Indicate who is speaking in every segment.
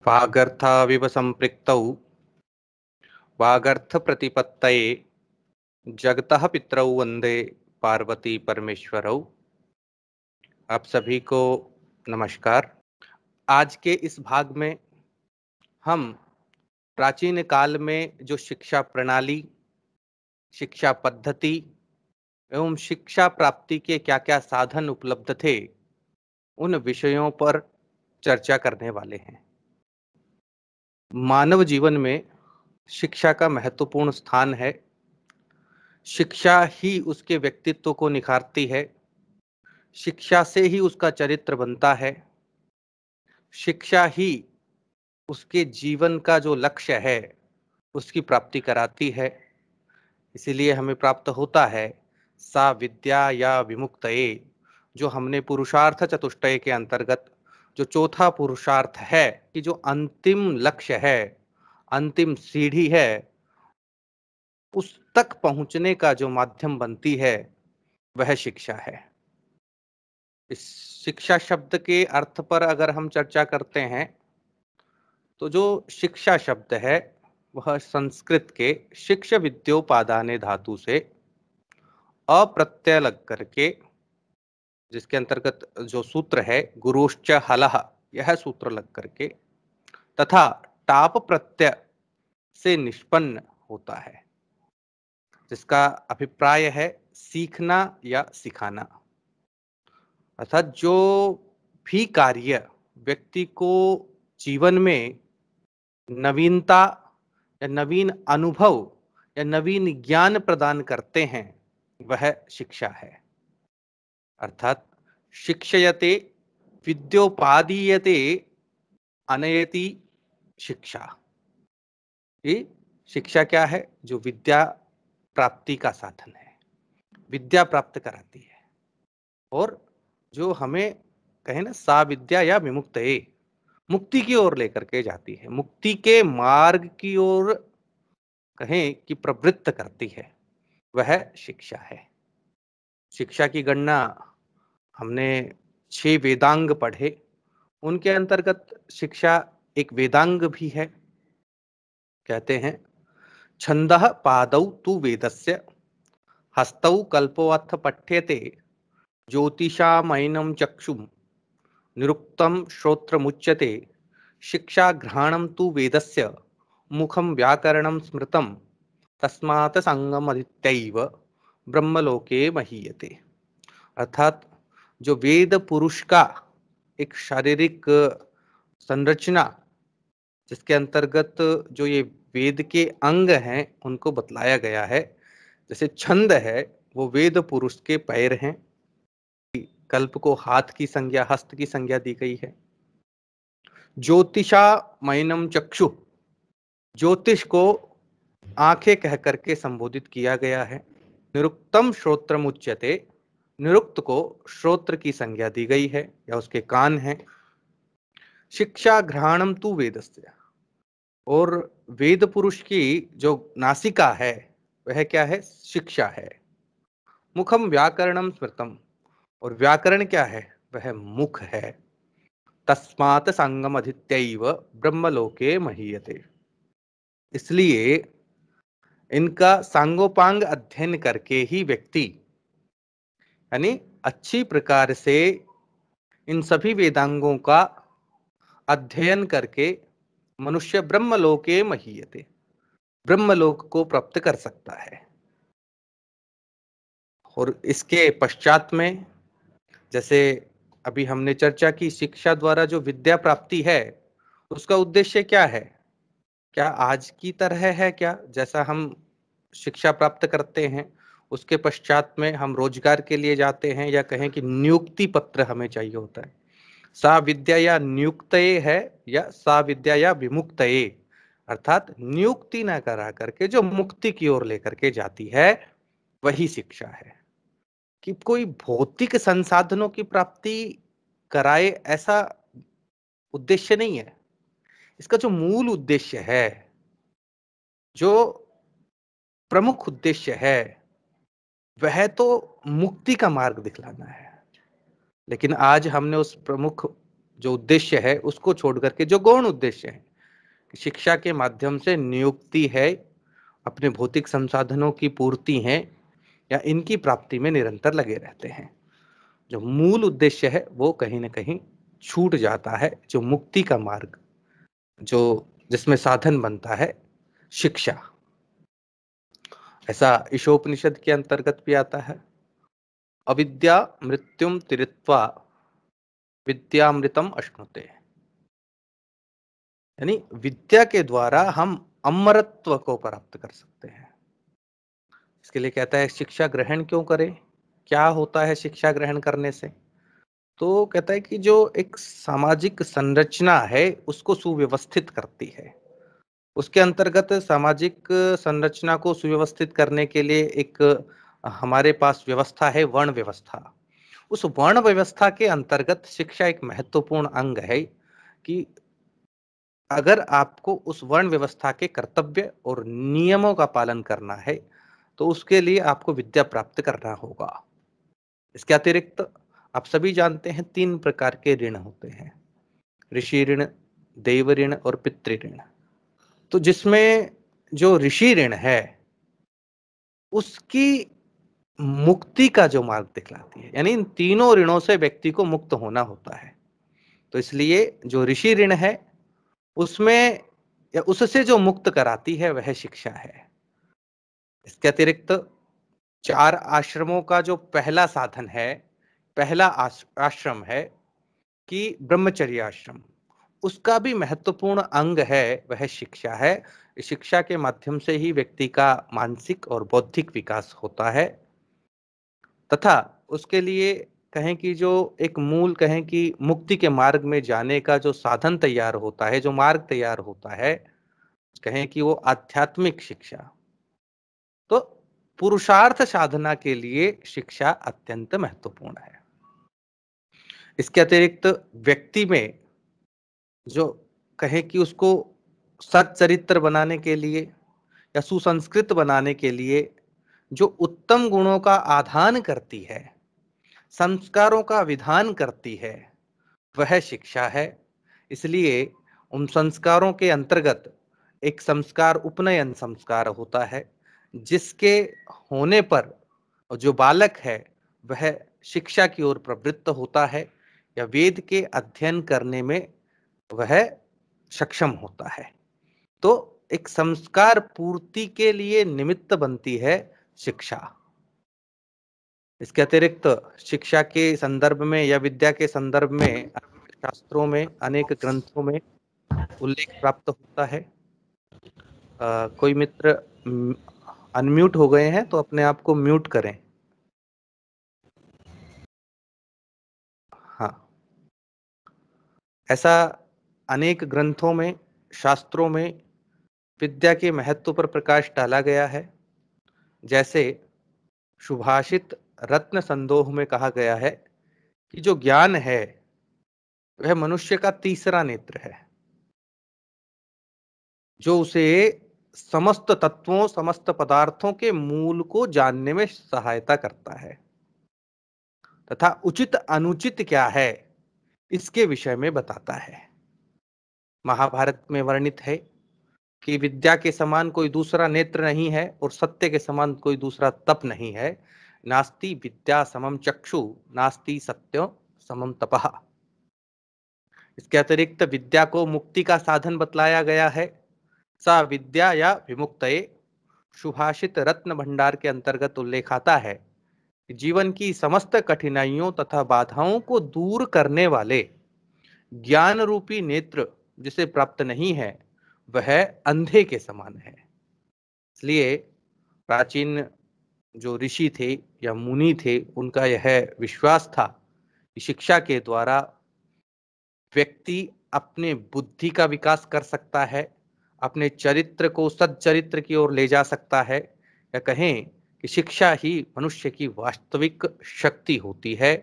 Speaker 1: वागर्थाविव संपृक्तौ वागर्थप्रतिपत्तये जगतः पितरौ वंदे पार्वती परमेश्वरौ। आप सभी को नमस्कार। आज के इस भाग में हम प्राचीन काल में जो शिक्षा प्रणाली, शिक्षा पद्धति एवं शिक्षा प्राप्ति के क्या-क्या साधन उपलब्ध थे, उन विषयों पर चर्चा करने वाले हैं। मानव जीवन में शिक्षा का महत्वपूर्ण स्थान है। शिक्षा ही उसके व्यक्तित्व को निखारती है। शिक्षा से ही उसका चरित्र बनता है। शिक्षा ही उसके जीवन का जो लक्ष्य है उसकी प्राप्ति कराती है। इसीलिए हमें प्राप्त होता है सा विद्या या विमुक्तये, जो हमने पुरुषार्थ चतुष्टय के अंतर्गत जो चौथा पुरुषार्थ है कि जो अंतिम लक्ष्य है, अंतिम सीढ़ी है, उस तक पहुंचने का जो माध्यम बनती है वह शिक्षा है। इस शिक्षा शब्द के अर्थ पर अगर हम चर्चा करते हैं तो जो शिक्षा शब्द है वह संस्कृत के शिक्ष विद्योपादाने धातु से अप्रत्यय लग करके, जिसके अंतर्गत जो सूत्र है गुरुश्च हलः, यह सूत्र लग करके तथा टाप प्रत्यय से निष्पन्न होता है, जिसका अभिप्राय है सीखना या सिखाना। अर्थात जो भी कार्य व्यक्ति को जीवन में नवीनता या नवीन अनुभव या नवीन ज्ञान प्रदान करते हैं वह शिक्षा है। अर्थात शिक्षयते विद्योपादीयते अनयति शिक्षा। ये शिक्षा क्या है? जो विद्या प्राप्ति का साधन है, विद्या प्राप्त कराती है और जो हमें कहे ना सा विद्या या विमुक्तये, मुक्ति की ओर लेकर के जाती है, मुक्ति के मार्ग की ओर कहें कि प्रवृत्त करती है, वह शिक्षा है। शिक्षा की गणना हमने 6 वेदांग पढ़े, उनके अंतर्गत शिक्षा एक वेदांग भी है। कहते हैं छंदः पादौ तु वेदस्य हस्तौ कल्पोऽथ पठ्यते ज्योतिषामैनं चक्षुं निरुक्तं श्रोत्रमुच्यते शिक्षा घ्राणं तु वेदस्य मुखं व्याकरणं स्मृतं तस्मात् संगमदित्यैव ब्रह्मलोके महीयते। अर्थात जो वेद पुरुष का एक शारीरिक संरचना, जिसके अंतर्गत जो ये वेद के अंग हैं उनको बतलाया गया है। जैसे छंद है वो वेद पुरुष के पैर हैं, कल्प को हाथ की संज्ञा, हस्त की संज्ञा दी गई है। ज्योतिषा मैनम चक्षु, ज्योतिष को आंखें कह करके संबोधित किया गया है। निरुक्तम श्रोत्रमुच्यते, निरुक्त को श्रोत्र की संज्ञा दी गई है या उसके कान हैं। शिक्षा घ्राणम तु वेदस्य, और वेद पुरुष की जो नासिका है वह क्या है? शिक्षा है। मुखम व्याकरणम स्मृतम, और व्याकरण क्या है? वह मुख है। तस्मात् संगम अधित्यैव ब्रह्मलोके महीयते, इसलिए इनका सांगोपांग अध्ययन करके ही व्यक्ति, यानी अच्छी प्रकार से इन सभी वेदांगों का अध्ययन करके मनुष्य ब्रह्मलोके महीयते, ब्रह्मलोक को प्राप्त कर सकता है। और इसके पश्चात में, जैसे अभी हमने चर्चा की, शिक्षा द्वारा जो विद्या प्राप्ति है उसका उद्देश्य क्या है? क्या आज की तरह है क्या? जैसा हम शिक्षा प्राप्त करते हैं उसके पश्चात में हम रोजगार के लिए जाते हैं, या कहें कि नियुक्ति पत्र हमें चाहिए होता है। सा विद्या या नियुक्तये है या सा विद्या या विमुक्तये, अर्थात नियुक्ति ना करा करके जो मुक्ति की ओर लेकर के जाती है वही शिक्षा है। कि कोई भौतिक संसाधनों की प्राप्ति कराए ऐसा उद्देश्य नहीं है। इसका जो मूल उद्देश्य है, जो प्रमुख उद्देश्य है, वह तो मुक्ति का मार्ग दिखलाना है। लेकिन आज हमने उस प्रमुख जो उद्देश्य है उसको छोड़ करके जो गौण उद्देश्य है, शिक्षा के माध्यम से नियुक्ति है, अपने भौतिक संसाधनों की पूर्ति है या इनकी प्राप्ति में निरंतर लगे रहते हैं, जो मूल उद्देश्य है वो कहीं ना कहीं छूट जाता है, जो मुक्ति का मार्ग, जो जिसमें साधन बनता है शिक्षा। ऐसा ईशोपनिषद के अंतर्गत भी आता है, अविद्या मृत्युम तीरित्वा विद्यामृतम अश्नुते, यानी विद्या के द्वारा हम अमरत्व को प्राप्त कर सकते हैं। इसके लिए कहता है शिक्षा ग्रहण क्यों करें, क्या होता है शिक्षा ग्रहण करने से? तो कहता है कि जो एक सामाजिक संरचना है उसको सुव्यवस्थित करती है। उसके अंतर्गत सामाजिक संरचना को सुव्यवस्थित करने के लिए एक हमारे पास व्यवस्था है, वर्ण व्यवस्था। उस वर्ण व्यवस्था के अंतर्गत शिक्षा एक महत्वपूर्ण अंग है कि अगर आपको उस वर्ण व्यवस्था के कर्तव्य और नियमों का पालन करना है तो उसके लिए आपको विद्या प्राप्त करना होगा। इसके अतिरिक्त आप सभी जानते हैं 3 प्रकार के ऋण होते हैं, ऋषि ऋण, देव ऋण और पितृ ऋण। तो जिसमें जो ऋषि ऋण है उसकी मुक्ति का जो मार्ग दिखलाती है, यानी इन तीनों ऋणों से व्यक्ति को मुक्त होना होता है। तो इसलिए जो ऋषि ऋण है उसमें या उससे जो मुक्त कराती है वह शिक्षा है। इसके अतिरिक्त 4 आश्रमों का जो पहला साधन है, पहला आश्रम है कि ब्रह्मचर्य आश्रम, उसका भी महत्वपूर्ण अंग है वह शिक्षा है। शिक्षा के माध्यम से ही व्यक्ति का मानसिक और बौद्धिक विकास होता है तथा उसके लिए कहें कि जो एक मूल कहें कि मुक्ति के मार्ग में जाने का जो साधन तैयार होता है, जो मार्ग तैयार होता है, कहें कि वो आध्यात्मिक शिक्षा। तो पुरुषार्थ साधना के लिए शिक्षा अत्यंत महत्वपूर्ण है। इसके अतिरिक्त व्यक्ति में जो कहे कि उसको सच्चरित्र बनाने के लिए या सुसंस्कृत बनाने के लिए जो उत्तम गुणों का आधान करती है, संस्कारों का विधान करती है, वह शिक्षा है। इसलिए उन संस्कारों के अंतर्गत एक संस्कार उपनयन संस्कार होता है, जिसके होने पर जो बालक है वह शिक्षा की ओर प्रवृत्त होता है या वेद के अध्ययन करने में वह सक्षम होता है। तो एक संस्कार पूर्ति के लिए निमित्त बनती है शिक्षा। इसके अतिरिक्त शिक्षा के संदर्भ में या विद्या के संदर्भ में शास्त्रों में अनेक ग्रंथों में उल्लेख प्राप्त होता है। कोई मित्र अनम्यूट हो गए हैं तो अपने आप को म्यूट करें। हाँ, ऐसा अनेक ग्रंथों में, शास्त्रों में विद्या के महत्व पर प्रकाश डाला गया है। जैसे सुभाषित रत्न संदोह में कहा गया है कि जो ज्ञान है वह मनुष्य का तीसरा नेत्र है, जो उसे समस्त तत्वों, समस्त पदार्थों के मूल को जानने में सहायता करता है तथा उचित अनुचित क्या है इसके विषय में बताता है। महाभारत में वर्णित है कि विद्या के समान कोई दूसरा नेत्र नहीं है और सत्य के समान कोई दूसरा तप नहीं है। नास्ति विद्या समम चक्षु, नास्ति सत्य समम तपः। इसके अतिरिक्त विद्या को मुक्ति का साधन बतलाया गया है। सा विद्या या विमुक्तये, सुभाषित रत्न भंडार के अंतर्गत उल्लेख आता है कि जीवन की समस्त कठिनाइयों तथा बाधाओं को दूर करने वाले ज्ञान रूपी नेत्र जिसे प्राप्त नहीं है वह अंधे के समान है। इसलिए प्राचीन जो ऋषि थे या मुनि थे उनका यह विश्वास था कि शिक्षा के द्वारा व्यक्ति अपने बुद्धि का विकास कर सकता है, अपने चरित्र को सच्चरित्र की ओर ले जा सकता है, या कहें कि शिक्षा ही मनुष्य की वास्तविक शक्ति होती है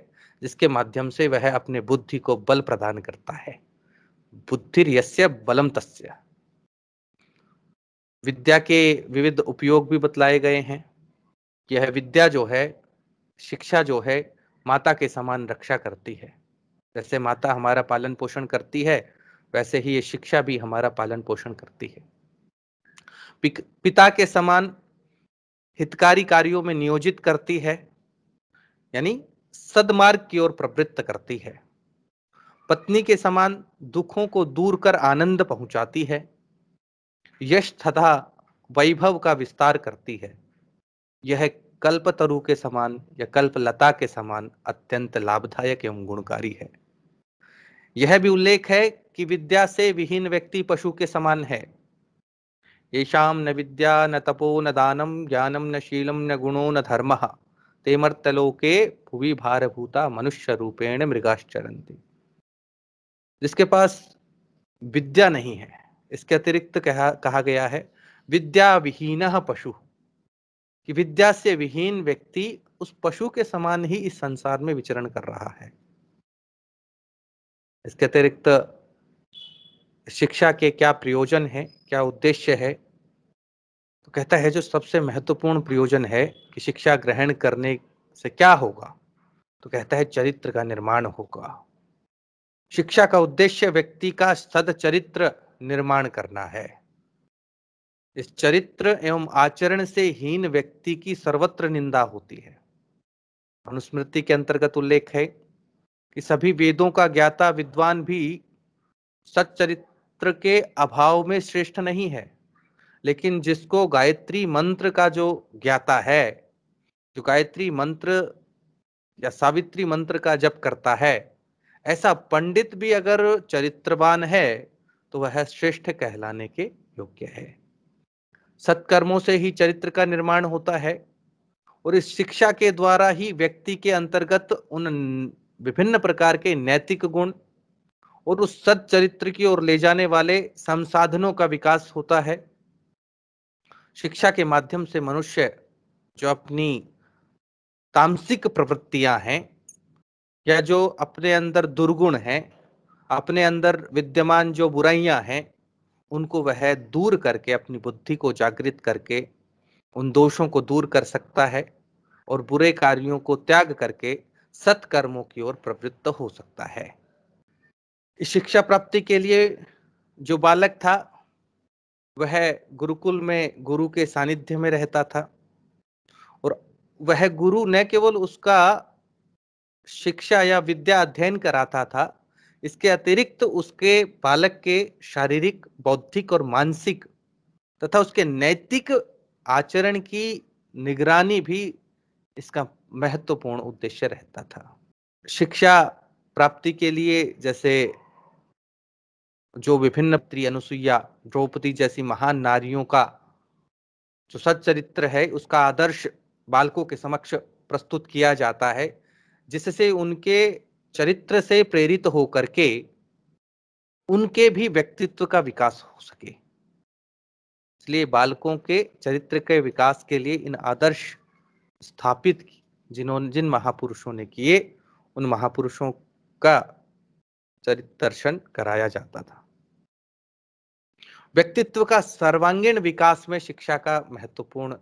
Speaker 1: जिसके माध्यम से वह अपने बुद्धि को बल प्रदान करता है। बुद्धिर्यस्य बलम तस्य। विद्या के विविध उपयोग भी बतलाए गए हैं। यह विद्या जो है, शिक्षा जो है, माता के समान रक्षा करती है। जैसे माता हमारा पालन पोषण करती है, वैसे ही ये शिक्षा भी हमारा पालन पोषण करती है। पिता के समान हितकारी कार्यों में नियोजित करती है, यानी सद्मार्ग की ओर प्रवृत्त करती है। पत्नी के समान दुखों को दूर कर आनंद पहुंचाती है। यश तथा वैभव का विस्तार करती है। यह कल्पतरु के समान या कल्पलता के समान अत्यंत लाभदायक एवं गुणकारी है। यह भी उल्लेख है कि विद्या से विहीन व्यक्ति पशु के समान है। येषां न विद्या न तपो न दानम ज्ञानम न शीलम न गुणो न धर्मः ते मर्त्यलोके भुवि भारभूता मनुष्य रूपेण मृगाश्चरन्ति। जिसके पास विद्या नहीं है, इसके अतिरिक्त कहा गया है विद्या विहीनः पशु, कि विद्या से विहीन व्यक्ति उस पशु के समान ही इस संसार में विचरण कर रहा है। इसके अतिरिक्त शिक्षा के क्या प्रयोजन है, क्या उद्देश्य है, तो कहता है जो सबसे महत्वपूर्ण प्रयोजन है कि शिक्षा ग्रहण करने से क्या होगा, तो कहता है चरित्र का निर्माण होगा। शिक्षा का उद्देश्य व्यक्ति का सदचरित्र निर्माण करना है। इस चरित्र एवं आचरण से हीन व्यक्ति की सर्वत्र निंदा होती है। मनुस्मृति के अंतर्गत उल्लेख है कि सभी वेदों का ज्ञाता विद्वान भी सच्चरित्र के अभाव में श्रेष्ठ नहीं है, लेकिन जिसको गायत्री मंत्र का जो ज्ञाता है, जो गायत्री मंत्र या सावित्री मंत्र का जप करता है, ऐसा पंडित भी अगर चरित्रवान है तो वह श्रेष्ठ कहलाने के योग्य है। सत्कर्मों से ही चरित्र का निर्माण होता है और इस शिक्षा के द्वारा ही व्यक्ति के अंतर्गत उन विभिन्न प्रकार के नैतिक गुण और उस सच्चरित्र की ओर ले जाने वाले संसाधनों का विकास होता है। शिक्षा के माध्यम से मनुष्य जो अपनी तामसिक प्रवृत्तियां हैं या जो अपने अंदर दुर्गुण हैं, अपने अंदर विद्यमान जो बुराइयां हैं, उनको वह दूर करके अपनी बुद्धि को जागृत करके उन दोषों को दूर कर सकता है और बुरे कार्यों को त्याग करके सत्कर्मों की ओर प्रवृत्त हो सकता है। इस शिक्षा प्राप्ति के लिए जो बालक था वह गुरुकुल में गुरु के सानिध्य में रहता था और वह गुरु न केवल उसका शिक्षा या विद्या अध्ययन कराता था, इसके अतिरिक्त उसके बालक के शारीरिक, बौद्धिक और मानसिक तथा उसके नैतिक आचरण की निगरानी भी इसका महत्वपूर्ण उद्देश्य रहता था। शिक्षा प्राप्ति के लिए जैसे जो विभिन्न स्त्री अनुसुईया, द्रौपदी जैसी महान नारियों का जो सच्चरित्र है उसका आदर्श बालकों के समक्ष प्रस्तुत किया जाता है, जिससे उनके चरित्र से प्रेरित होकर के उनके भी व्यक्तित्व का विकास हो सके। इसलिए बालकों के चरित्र के विकास के लिए इन आदर्श स्थापित जिन महापुरुषों ने किए, उन महापुरुषों का चरित्र दर्शन कराया जाता था। व्यक्तित्व का सर्वांगीण विकास में शिक्षा का महत्वपूर्ण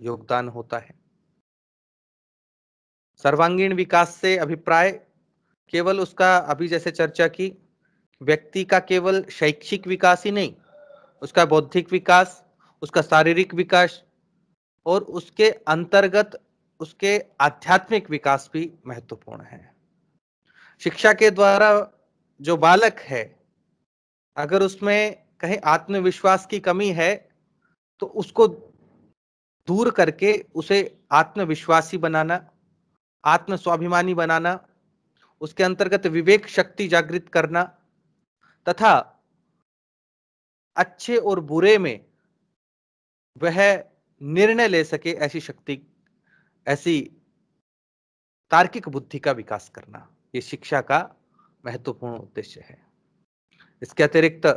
Speaker 1: योगदान होता है। सर्वांगीण विकास से अभिप्राय केवल उसका अभी जैसे चर्चा की व्यक्ति का केवल शैक्षिक विकास ही नहीं, उसका बौद्धिक विकास, उसका शारीरिक विकास और उसके अंतर्गत उसके आध्यात्मिक विकास भी महत्वपूर्ण है। शिक्षा के द्वारा जो बालक है, अगर उसमें कहीं आत्मविश्वास की कमी है तो उसको दूर करके उसे आत्मविश्वासी बनाना, आत्म स्वाभिमानी बनाना, उसके अंतर्गत विवेक शक्ति जागृत करना तथा अच्छे और बुरे में वह निर्णय ले सके ऐसी शक्ति, ऐसी तार्किक बुद्धि का विकास करना, ये शिक्षा का महत्वपूर्ण उद्देश्य है। इसके अतिरिक्त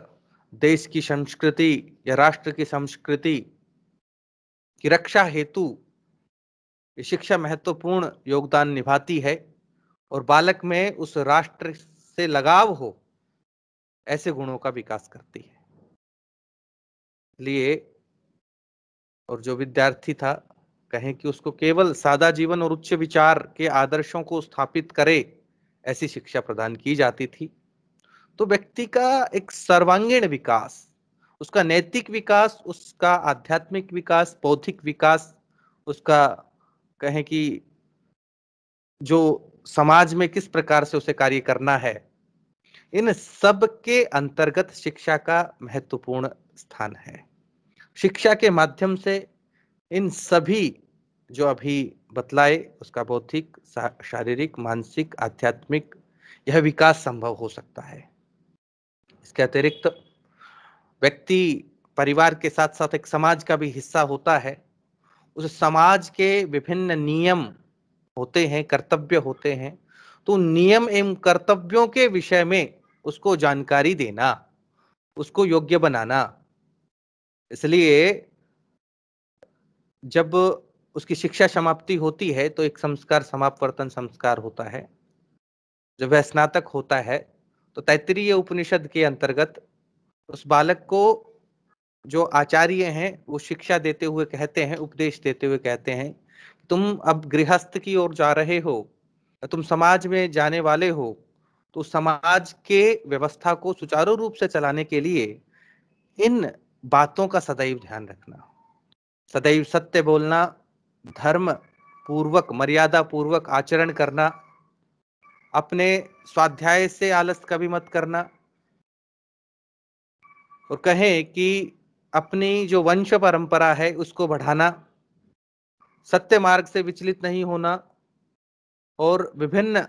Speaker 1: देश की संस्कृति या राष्ट्र की संस्कृति की रक्षा हेतु ये शिक्षा महत्वपूर्ण योगदान निभाती है और बालक में उस राष्ट्र से लगाव हो ऐसे गुणों का विकास करती है। इसलिए और जो विद्यार्थी था, कहें कि उसको केवल सादा जीवन और उच्च विचार के आदर्शों को स्थापित करे ऐसी शिक्षा प्रदान की जाती थी। तो व्यक्ति का एक सर्वांगीण विकास, उसका नैतिक विकास, उसका आध्यात्मिक विकास, बौद्धिक विकास, उसका कहें कि जो समाज में किस प्रकार से उसे कार्य करना है, इन सब के अंतर्गत शिक्षा का महत्वपूर्ण स्थान है। शिक्षा के माध्यम से इन सभी जो अभी बतलाए, उसका बौद्धिक, शारीरिक, मानसिक, आध्यात्मिक यह विकास संभव हो सकता है। इसके अतिरिक्त व्यक्ति परिवार के साथ साथ एक समाज का भी हिस्सा होता है। उस समाज के विभिन्न नियम होते हैं, कर्तव्य होते हैं, तो नियम एवं कर्तव्यों के विषय में उसको जानकारी देना, उसको योग्य बनाना। इसलिए जब उसकी शिक्षा समाप्ति होती है तो एक संस्कार समापवर्तन संस्कार होता है। जब वह स्नातक होता है तो तैत्तिरीय उपनिषद के अंतर्गत उस बालक को जो आचार्य हैं वो शिक्षा देते हुए कहते हैं, उपदेश देते हुए कहते हैं, तुम अब गृहस्थ की ओर जा रहे हो, तुम समाज में जाने वाले हो, तो समाज के व्यवस्था को सुचारू रूप से चलाने के लिए इन बातों का सदैव ध्यान रखना, सदैव सत्य बोलना, धर्म पूर्वक, मर्यादा पूर्वक आचरण करना, अपने स्वाध्याय से आलस कभी मत करना, और कहें कि अपनी जो वंश परंपरा है उसको बढ़ाना, सत्य मार्ग से विचलित नहीं होना और विभिन्न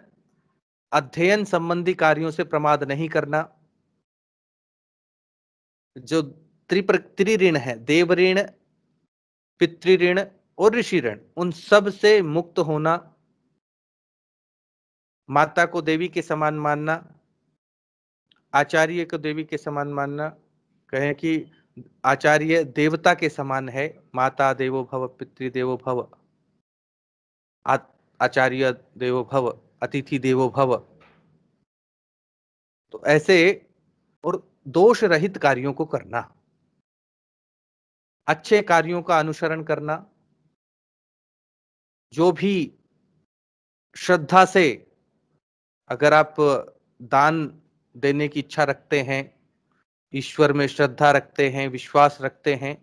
Speaker 1: अध्ययन संबंधी कार्यों से प्रमाद नहीं करना। जो त्रिऋण है, देव ऋण, पितृ ऋण और ऋषि ऋण, उन सब से मुक्त होना, माता को देवी के समान मानना, आचार्य को देवी के समान मानना, कहें कि आचार्य देवता के समान है, माता देवो भव पितृदेवो भव, आचार्य देवो भव, अतिथि देवो भव। तो ऐसे और दोष रहित कार्यों को करना, अच्छे कार्यों का अनुसरण करना, जो भी श्रद्धा से अगर आप दान देने की इच्छा रखते हैं, ईश्वर में श्रद्धा रखते हैं, विश्वास रखते हैं,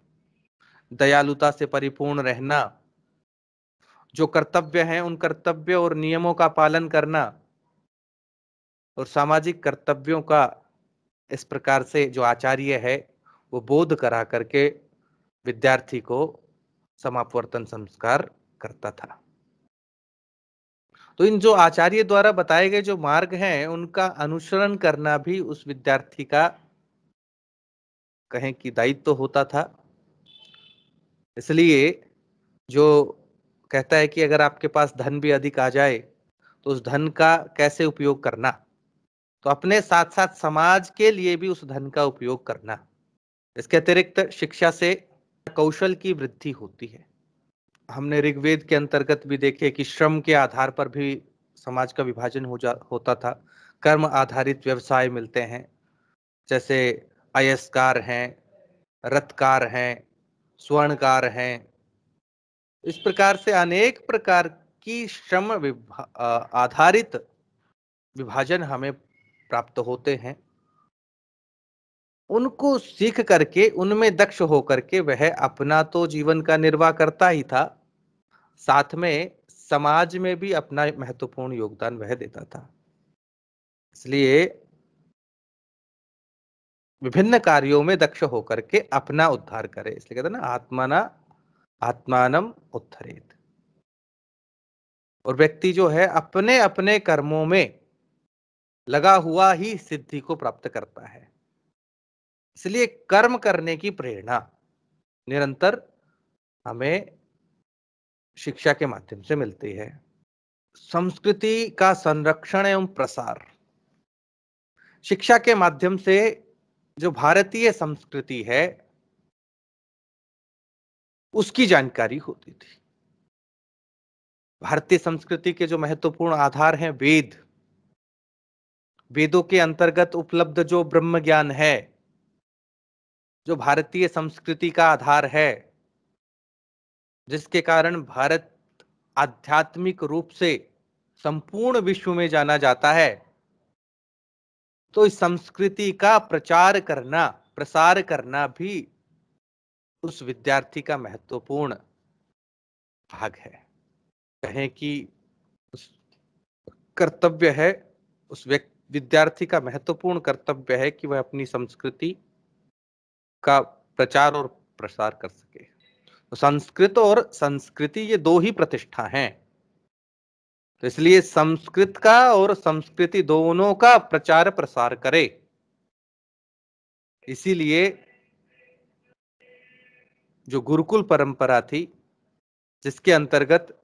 Speaker 1: दयालुता से परिपूर्ण रहना, जो कर्तव्य हैं उन कर्तव्य और नियमों का पालन करना, और सामाजिक कर्तव्यों का इस प्रकार से जो आचार्य है वो बोध करा करके विद्यार्थी को समापवर्तन संस्कार करता था। तो इन जो आचार्य द्वारा बताए गए जो मार्ग हैं उनका अनुसरण करना भी उस विद्यार्थी का कहें कि दायित्व होता था। इसलिए जो कहता है कि अगर आपके पास धन भी अधिक आ जाए तो उस धन का कैसे उपयोग करना, तो अपने साथ साथ समाज के लिए भी उस धन का उपयोग करना। इसके अतिरिक्त शिक्षा से कौशल की वृद्धि होती है। हमने ऋग्वेद के अंतर्गत भी देखे कि श्रम के आधार पर भी समाज का विभाजन होता था। कर्म आधारित व्यवसाय मिलते हैं, जैसे अयस्कार हैं, रथकार हैं, स्वर्णकार हैं। इस प्रकार से अनेक प्रकार की श्रम आधारित विभाजन हमें प्राप्त होते हैं। उनको सीख करके, उनमें दक्ष होकर के वह अपना तो जीवन का निर्वाह करता ही था, साथ में समाज में भी अपना महत्वपूर्ण योगदान वह देता था। इसलिए विभिन्न कार्यों में दक्ष होकर के अपना उद्धार करे, इसलिए कहते हैं ना, आत्मानम उत्थरेत। और व्यक्ति जो है अपने अपने कर्मों में लगा हुआ ही सिद्धि को प्राप्त करता है। इसलिए कर्म करने की प्रेरणा निरंतर हमें शिक्षा के माध्यम से मिलती है। संस्कृति का संरक्षण एवं प्रसार, शिक्षा के माध्यम से जो भारतीय संस्कृति है उसकी जानकारी होती थी। भारतीय संस्कृति के जो महत्वपूर्ण आधार हैं वेद, वेदों के अंतर्गत उपलब्ध जो ब्रह्म ज्ञान है, जो भारतीय संस्कृति का आधार है, जिसके कारण भारत आध्यात्मिक रूप से संपूर्ण विश्व में जाना जाता है, तो इस संस्कृति का प्रचार करना, प्रसार करना भी उस विद्यार्थी का महत्वपूर्ण भाग है। कहें कि उस कर्तव्य है, उस विद्यार्थी का महत्वपूर्ण कर्तव्य है कि वह अपनी संस्कृति का प्रचार और प्रसार कर सके। तो संस्कृत और संस्कृति ये दो ही प्रतिष्ठा हैं, तो इसलिए संस्कृत का और संस्कृति दोनों का प्रचार प्रसार करे। इसीलिए जो गुरुकुल परंपरा थी, जिसके अंतर्गत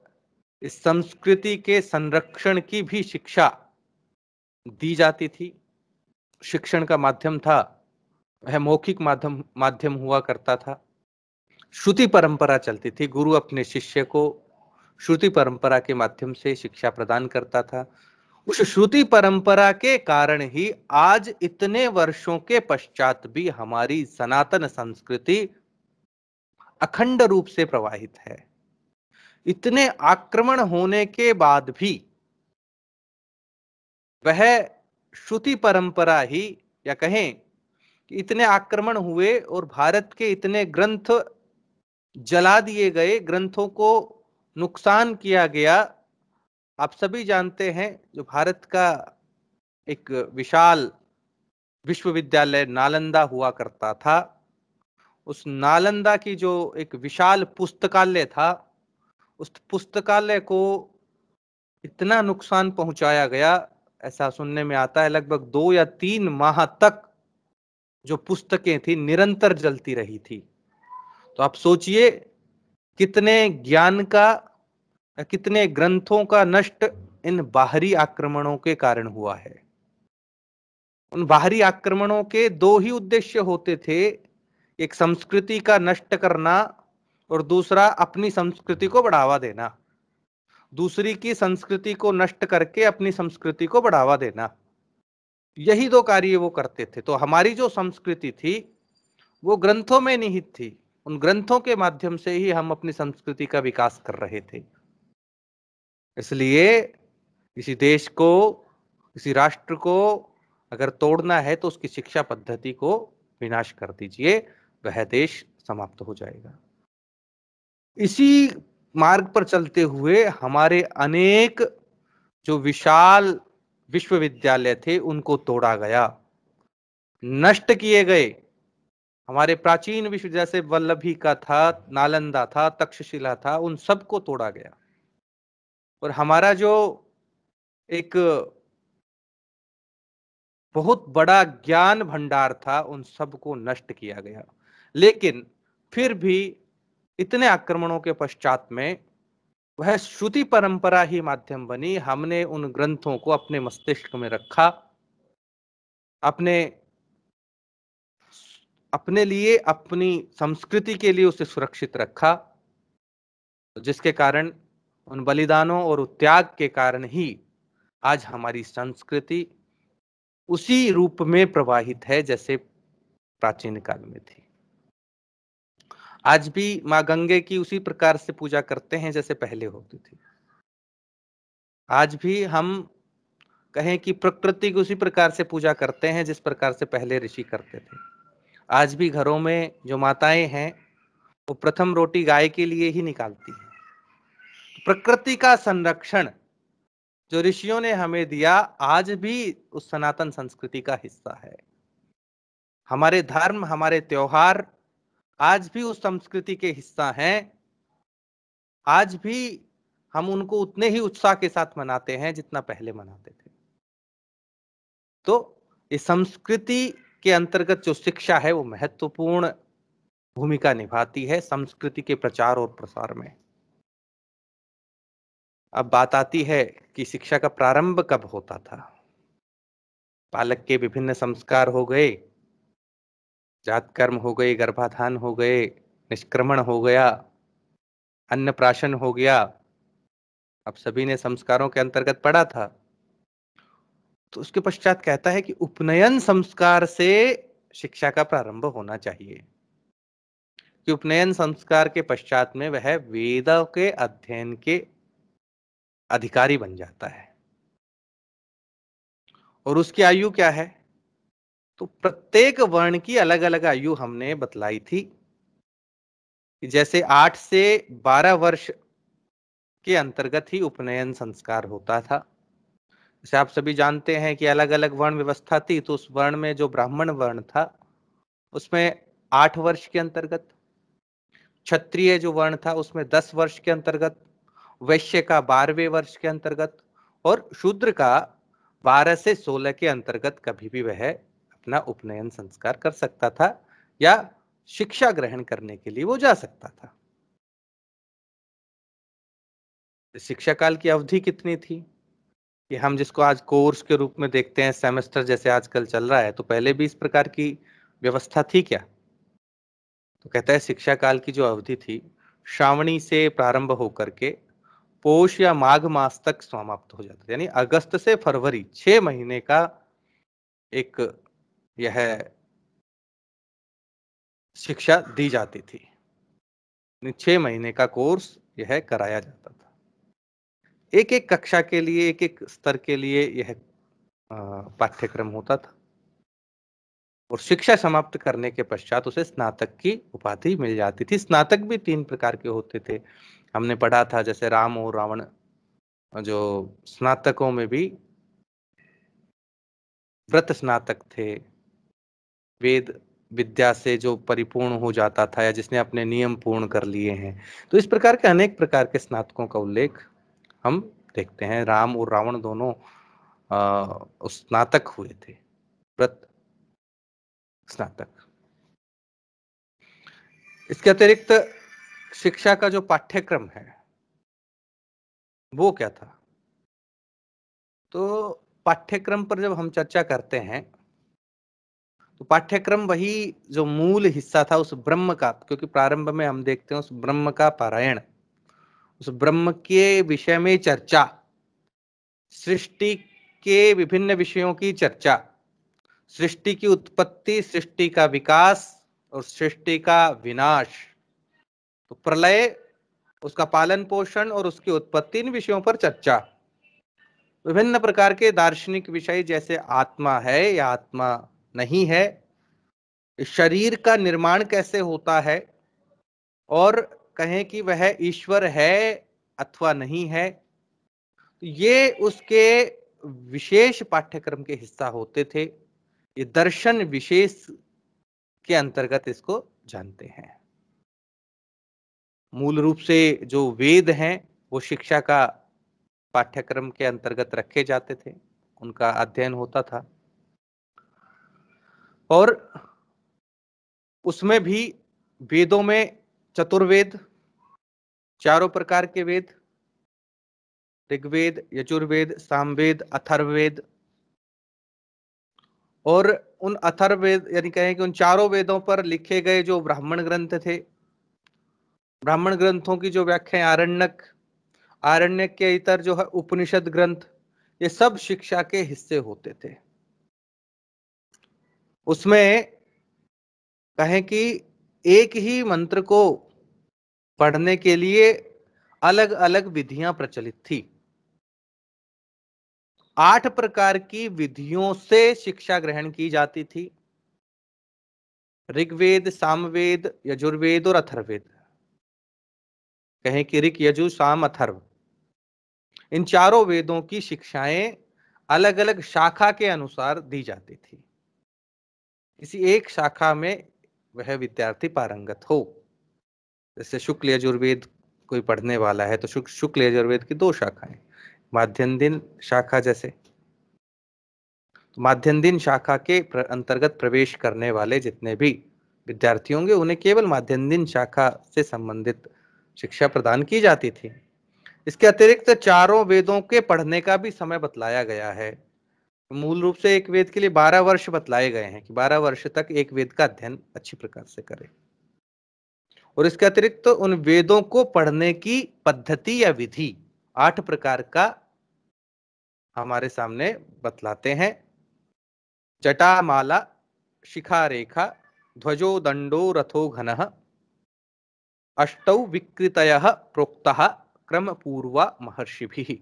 Speaker 1: इस संस्कृति के संरक्षण की भी शिक्षा दी जाती थी, शिक्षण का माध्यम था वह मौखिक माध्यम हुआ करता था। श्रुति परंपरा चलती थी, गुरु अपने शिष्य को श्रुति परंपरा के माध्यम से शिक्षा प्रदान करता था। उस श्रुति परंपरा के कारण ही आज इतने वर्षों के पश्चात भी हमारी सनातन संस्कृति अखंड रूप से प्रवाहित है। इतने आक्रमण होने के बाद भी वह श्रुति परंपरा ही, या कहें कि इतने आक्रमण हुए और भारत के इतने ग्रंथ जला दिए गए, ग्रंथों को नुकसान किया गया। आप सभी जानते हैं, जो भारत का एक विशाल विश्वविद्यालय नालंदा हुआ करता था, उस नालंदा की जो एक विशाल पुस्तकालय था, उस पुस्तकालय को इतना नुकसान पहुंचाया गया, ऐसा सुनने में आता है लगभग 2 या 3 माह तक जो पुस्तकें थी निरंतर जलती रही थी। तो आप सोचिए कितने ज्ञान का, कितने ग्रंथों का नष्ट इन बाहरी आक्रमणों के कारण हुआ है। उन बाहरी आक्रमणों के दो ही उद्देश्य होते थे, एक संस्कृति का नष्ट करना और दूसरा अपनी संस्कृति को बढ़ावा देना। दूसरी की संस्कृति को नष्ट करके अपनी संस्कृति को बढ़ावा देना, यही दो कार्य वो करते थे। तो हमारी जो संस्कृति थी वो ग्रंथों में निहित थी, उन ग्रंथों के माध्यम से ही हम अपनी संस्कृति का विकास कर रहे थे। इसलिए किसी देश को, किसी राष्ट्र को अगर तोड़ना है तो उसकी शिक्षा पद्धति को विनाश कर दीजिए, वह देश समाप्त हो जाएगा। इसी मार्ग पर चलते हुए हमारे अनेक जो विशाल विश्वविद्यालय थे उनको तोड़ा गया, नष्ट किए गए। हमारे प्राचीन विश्व जैसे वल्लभी का था, नालंदा था, तक्षशिला था, उन सबको तोड़ा गया और हमारा जो एक बहुत बड़ा ज्ञान भंडार था उन सबको नष्ट किया गया। लेकिन फिर भी इतने आक्रमणों के पश्चात में वह श्रुति परंपरा ही माध्यम बनी। हमने उन ग्रंथों को अपने मस्तिष्क में रखा, अपने लिए, अपनी संस्कृति के लिए उसे सुरक्षित रखा, जिसके कारण उन बलिदानों और त्याग के कारण ही आज हमारी संस्कृति उसी रूप में प्रवाहित है जैसे प्राचीन काल में थी। आज भी मां गंगे की उसी प्रकार से पूजा करते हैं जैसे पहले होती थी। आज भी हम कहें कि प्रकृति की उसी प्रकार से पूजा करते हैं जिस प्रकार से पहले ऋषि करते थे। आज भी घरों में जो माताएं हैं वो प्रथम रोटी गाय के लिए ही निकालती हैं। प्रकृति का संरक्षण जो ऋषियों ने हमें दिया आज भी उस सनातन संस्कृति का हिस्सा है। हमारे धर्म, हमारे त्योहार आज भी उस संस्कृति के हिस्सा हैं। आज भी हम उनको उतने ही उत्साह के साथ मनाते हैं जितना पहले मनाते थे। तो इस संस्कृति के अंतर्गत जो शिक्षा है वो महत्वपूर्ण भूमिका निभाती है संस्कृति के प्रचार और प्रसार में। अब बात आती है कि शिक्षा का प्रारंभ कब होता था। बालक के विभिन्न संस्कार हो गए, जात कर्म हो गए, गर्भाधान हो गए, निष्क्रमण हो गया, अन्नप्राशन हो गया। अब सभी ने संस्कारों के अंतर्गत पढ़ा था। तो उसके पश्चात कहता है कि उपनयन संस्कार से शिक्षा का प्रारंभ होना चाहिए, कि उपनयन संस्कार के पश्चात में वह वेदों के अध्ययन के अधिकारी बन जाता है। और उसकी आयु क्या है? तो प्रत्येक वर्ण की अलग अलग आयु हमने बतलाई थी कि जैसे 8 से 12 वर्ष के अंतर्गत ही उपनयन संस्कार होता था। जैसे आप सभी जानते हैं कि अलग अलग वर्ण व्यवस्था थी, तो उस वर्ण में जो ब्राह्मण वर्ण था उसमें 8 वर्ष के अंतर्गत, क्षत्रिय जो वर्ण था उसमें 10 वर्ष के अंतर्गत, वैश्य का 12वें वर्ष के अंतर्गत और शूद्र का 12 से 16 के अंतर्गत कभी भी वह अपना उपनयन संस्कार कर सकता था या शिक्षा ग्रहण करने के लिए वो जा सकता था। शिक्षा काल की अवधि कितनी थी? कि हम जिसको आज कोर्स के रूप में देखते हैं, सेमेस्टर जैसे आजकल चल रहा है, तो पहले भी इस प्रकार की व्यवस्था थी क्या? तो कहता है शिक्षा काल की जो अवधि थी, श्रावणी से प्रारंभ होकर के पोष या माघ मास तक समाप्त हो जाता था, यानी अगस्त से फरवरी 6 महीने का एक यह शिक्षा दी जाती थी। 6 महीने का कोर्स यह कराया जाता था। एक एक कक्षा के लिए, एक एक स्तर के लिए यह पाठ्यक्रम होता था और शिक्षा समाप्त करने के पश्चात उसे स्नातक की उपाधि मिल जाती थी। स्नातक भी 3 प्रकार के होते थे, हमने पढ़ा था। जैसे राम और रावण जो स्नातकों में भी व्रत स्नातक थे, वेद विद्या से जो परिपूर्ण हो जाता था या जिसने अपने नियम पूर्ण कर लिए हैं। तो इस प्रकार के अनेक प्रकार के स्नातकों का उल्लेख हम देखते हैं। राम और रावण दोनों स्नातक हुए थे, व्रत स्नातक। इसके अतिरिक्त शिक्षा का जो पाठ्यक्रम है वो क्या था? तो पाठ्यक्रम पर जब हम चर्चा करते हैं तो पाठ्यक्रम वही जो मूल हिस्सा था उस ब्रह्म का, क्योंकि प्रारंभ में हम देखते हैं उस ब्रह्म का पारायण, उस ब्रह्म के विषय में चर्चा, सृष्टि के विभिन्न विषयों की चर्चा, सृष्टि की उत्पत्ति, सृष्टि का विकास और सृष्टि का विनाश, तो प्रलय, उसका पालन पोषण और उसकी उत्पत्ति, इन विषयों पर चर्चा। विभिन्न प्रकार के दार्शनिक विषय जैसे आत्मा है या आत्मा नहीं है, शरीर का निर्माण कैसे होता है, और कहें कि वह ईश्वर है अथवा नहीं है, तो ये उसके विशेष पाठ्यक्रम के हिस्सा होते थे। ये दर्शन विशेष के अंतर्गत इसको जानते हैं। मूल रूप से जो वेद हैं वो शिक्षा का पाठ्यक्रम के अंतर्गत रखे जाते थे, उनका अध्ययन होता था। और उसमें भी वेदों में चतुर्वेद, चारों प्रकार के वेद, ऋग्वेद, यजुर्वेद, सामवेद, अथर्ववेद, और उन अथर्ववेद यानी कहें कि उन चारों वेदों पर लिखे गए जो ब्राह्मण ग्रंथ थे, ब्राह्मण ग्रंथों की जो व्याख्या, आरण्यक, आरण्यक के इतर जो है उपनिषद ग्रंथ, ये सब शिक्षा के हिस्से होते थे। उसमें कहें कि एक ही मंत्र को पढ़ने के लिए अलग अलग विधियां प्रचलित थी। 8 प्रकार की विधियों से शिक्षा ग्रहण की जाती थी। ऋग्वेद, सामवेद, यजुर्वेद और अथर्ववेद, कहें कि ऋग, यजु, साम, अथर्व, इन चारों वेदों की शिक्षाएं अलग अलग शाखा के अनुसार दी जाती थी। किसी एक शाखा में वह विद्यार्थी पारंगत हो। जैसे शुक्ल यजुर्वेद कोई पढ़ने वाला है तो शुक्ल यजुर्वेद की 2 शाखाएं, माध्यन्दिन शाखा, जैसे तो माध्यन्दिन शाखा के अंतर्गत प्रवेश करने वाले जितने भी विद्यार्थी होंगे उन्हें केवल माध्यन्दिन शाखा से संबंधित शिक्षा प्रदान की जाती थी। इसके अतिरिक्त चारों वेदों के पढ़ने का भी समय बतलाया गया है। मूल रूप से एक वेद के लिए 12 वर्ष बतलाए गए हैं कि 12 वर्ष तक एक वेद का अध्ययन अच्छी प्रकार से करें। और इसके अतिरिक्त तो उन वेदों को पढ़ने की पद्धति या विधि 8 प्रकार का हमारे सामने बतलाते हैं। जटामाला, शिखारेखा, ध्वजो दंडो रथो घनः, अष्टौ विकृतयः प्रोक्तः क्रमपूर्वा महर्षिभिः।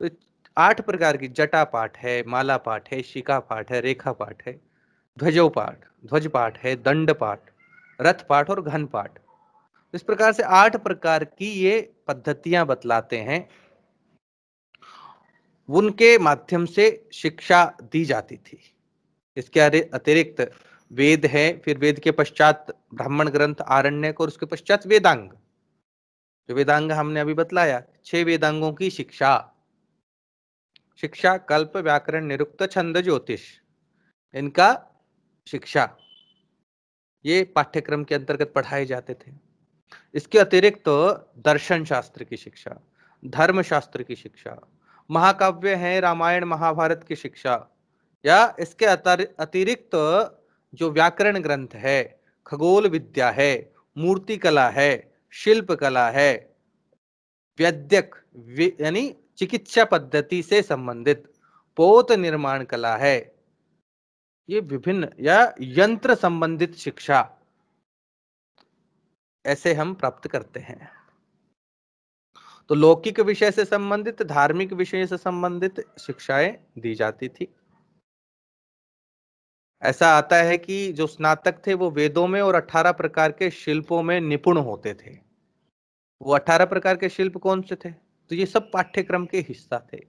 Speaker 1: तो 8 प्रकार की जटा पाठ है, माला पाठ है, शिखा पाठ है, रेखा पाठ है, ध्वज पाठ है, दंड पाठ, रथ पाठ और घन पाठ। इस प्रकार से 8 प्रकार की ये पद्धतियां बतलाते हैं, उनके माध्यम से शिक्षा दी जाती थी। इसके अतिरिक्त वेद है, फिर वेद के पश्चात ब्राह्मण ग्रंथ आरण्यक और उसके पश्चात वेदांग। जो वेदांग हमने अभी बतलाया, 6 वेदांगों की शिक्षा, कल्प, व्याकरण, निरुक्त, छंद, ज्योतिष, इनका शिक्षा ये पाठ्यक्रम के अंतर्गत पढ़ाए जाते थे। इसके अतिरिक्त तो दर्शन शास्त्र की शिक्षा, धर्म शास्त्र की शिक्षा, महाकाव्य है, रामायण महाभारत की शिक्षा, या इसके अतिरिक्त जो व्याकरण ग्रंथ है, खगोल विद्या है, मूर्ति कला है, शिल्प कला है, वैद्यक यानी चिकित्सा पद्धति से संबंधित पोत निर्माण कला है, ये विभिन्न या यंत्र संबंधित शिक्षा ऐसे हम प्राप्त करते हैं। तो लौकिक विषय से संबंधित, धार्मिक विषय से संबंधित शिक्षाएं दी जाती थी। ऐसा आता है कि जो स्नातक थे वो वेदों में और 18 प्रकार के शिल्पों में निपुण होते थे। वो 18 प्रकार के शिल्प कौन से थे? तो ये सब पाठ्यक्रम के हिस्सा थे।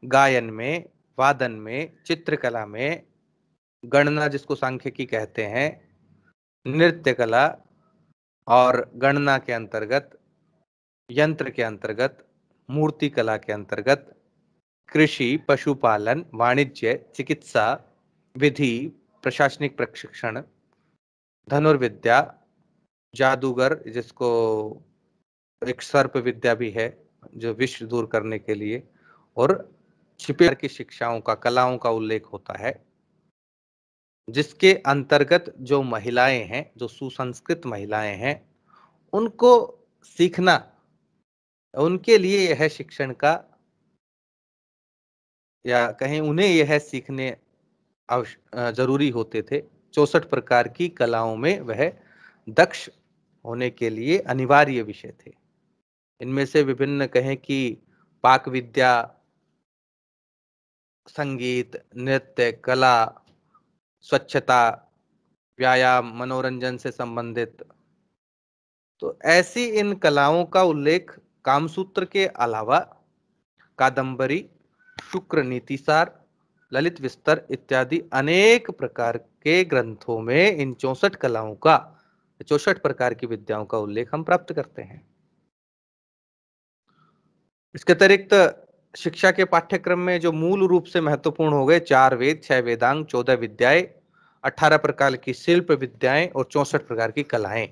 Speaker 1: गायन में, वादन में, चित्रकला में, गणना जिसको सांख्यिकी कहते हैं, नृत्य कला और गणना के अंतर्गत, यंत्र के अंतर्गत, मूर्ति कला के अंतर्गत, कृषि, पशुपालन, वाणिज्य, चिकित्सा, विधि, प्रशासनिक प्रशिक्षण, धनुर्विद्या, जादूगर जिसको एक सर्प विद्या भी है जो विश्व दूर करने के लिए, और छिपे की शिक्षाओं का, कलाओं का उल्लेख होता है, जिसके अंतर्गत जो महिलाएं हैं, जो सुसंस्कृत महिलाएं हैं, उनको सीखना, उनके लिए यह शिक्षण का, या कहें उन्हें यह सीखने जरूरी होते थे। 64 प्रकार की कलाओं में वह दक्ष होने के लिए अनिवार्य विषय थे। इनमें से विभिन्न कहें कि पाक विद्या, संगीत, नृत्य, कला, स्वच्छता, व्यायाम, मनोरंजन से संबंधित, तो ऐसी इन कलाओं का उल्लेख कामसूत्र के अलावा कादंबरी, शुक्र नीतिसार, ललित विस्तर इत्यादि अनेक प्रकार के ग्रंथों में इन 64 कलाओं का, 64 प्रकार की विद्याओं का उल्लेख हम प्राप्त करते हैं। इसके अतिरिक्त शिक्षा के पाठ्यक्रम में जो मूल रूप से महत्वपूर्ण हो गए, 4 वेद, 6 वेदांग, 14 विद्याएं, 18 प्रकार की शिल्प विद्याएं और 64 प्रकार की कलाएं,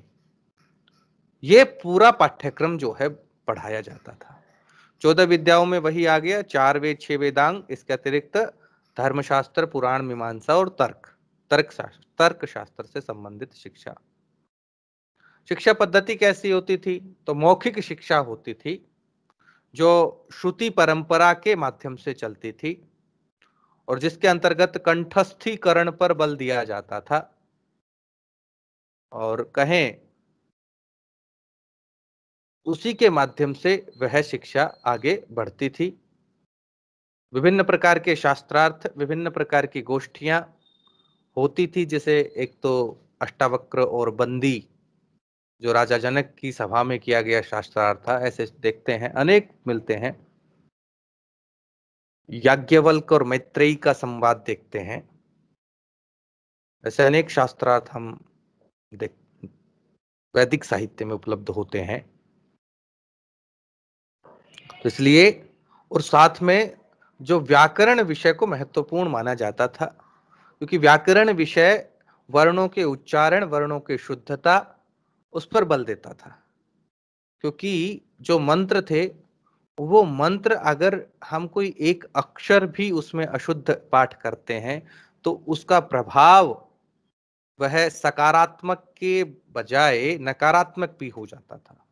Speaker 1: ये पूरा पाठ्यक्रम जो है पढ़ाया जाता था। 14 विद्याओं में वही आ गया, 4 वेद, 6 वेदांग, इसके अतिरिक्त धर्मशास्त्र, पुराण, मीमांसा और तर्क शास्त्र से संबंधित शिक्षा। शिक्षा पद्धति कैसी होती थी? तो मौखिक शिक्षा होती थी, जो श्रुति परंपरा के माध्यम से चलती थी और जिसके अंतर्गत कंठस्थीकरण पर बल दिया जाता था, और कहें उसी के माध्यम से वह शिक्षा आगे बढ़ती थी। विभिन्न प्रकार के शास्त्रार्थ, विभिन्न प्रकार की गोष्ठियां होती थी, जैसे एक तो अष्टावक्र और बंदी, जो राजा जनक की सभा में किया गया शास्त्रार्थ था, ऐसे देखते हैं अनेक मिलते हैं। याज्ञवल्क्य और मैत्रेयी का संवाद देखते हैं, ऐसे अनेक शास्त्रार्थ हम वैदिक साहित्य में उपलब्ध होते हैं। तो इसलिए, और साथ में जो व्याकरण विषय को महत्वपूर्ण माना जाता था, क्योंकि व्याकरण विषय वर्णों के उच्चारण, वर्णों की शुद्धता, उस पर बल देता था। क्योंकि जो मंत्र थे, वो मंत्र अगर हम कोई एक अक्षर भी उसमें अशुद्ध पाठ करते हैं तो उसका प्रभाव वह सकारात्मक के बजाय नकारात्मक भी हो जाता था।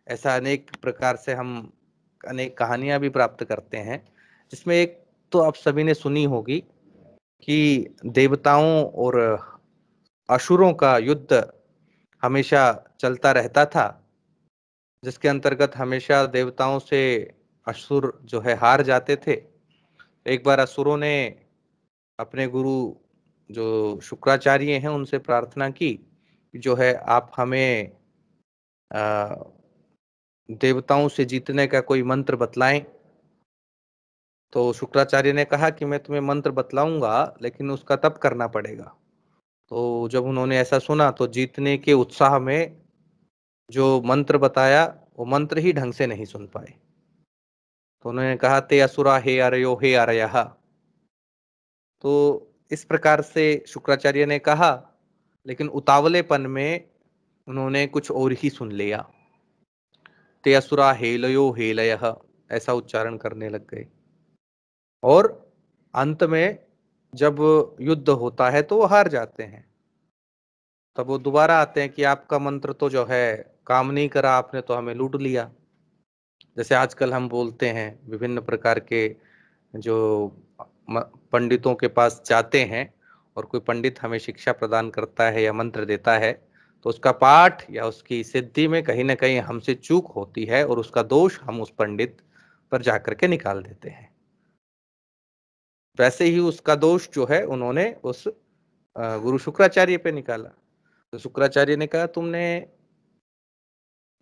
Speaker 1: ऐसा अनेक प्रकार से हम अनेक कहानियां भी प्राप्त करते हैं, जिसमें एक तो आप सभी ने सुनी होगी कि देवताओं और असुरों का युद्ध हमेशा चलता रहता था, जिसके अंतर्गत हमेशा देवताओं से असुर जो है हार जाते थे। एक बार असुरों ने अपने गुरु जो शुक्राचार्य हैं उनसे प्रार्थना की, जो है आप हमें देवताओं से जीतने का कोई मंत्र बतलाएं। तो शुक्राचार्य ने कहा कि मैं तुम्हें मंत्र बतलाऊंगा, लेकिन उसका तब करना पड़ेगा। तो जब उन्होंने ऐसा सुना तो जीतने के उत्साह में जो मंत्र बताया वो मंत्र ही ढंग से नहीं सुन पाए। तो उन्होंने कहा, ते असुरा हे अरयो हे अरयः। तो इस प्रकार से शुक्राचार्य ने कहा, लेकिन उतावलेपन में उन्होंने कुछ और ही सुन लिया। ते असुरा हेलयो हेलयः, ऐसा उच्चारण करने लग गए। और अंत में जब युद्ध होता है तो वो हार जाते हैं। तब वो दोबारा आते हैं कि आपका मंत्र तो जो है काम नहीं करा, आपने तो हमें लूट लिया। जैसे आजकल हम बोलते हैं विभिन्न प्रकार के जो पंडितों के पास जाते हैं और कोई पंडित हमें शिक्षा प्रदान करता है या मंत्र देता है, तो उसका पाठ या उसकी सिद्धि में कहीं ना कहीं हमसे चूक होती है और उसका दोष हम उस पंडित पर जाकर के निकाल देते हैं। वैसे ही उसका दोष जो है उन्होंने उस गुरु शुक्राचार्य पे निकाला। तो शुक्राचार्य ने कहा, तुमने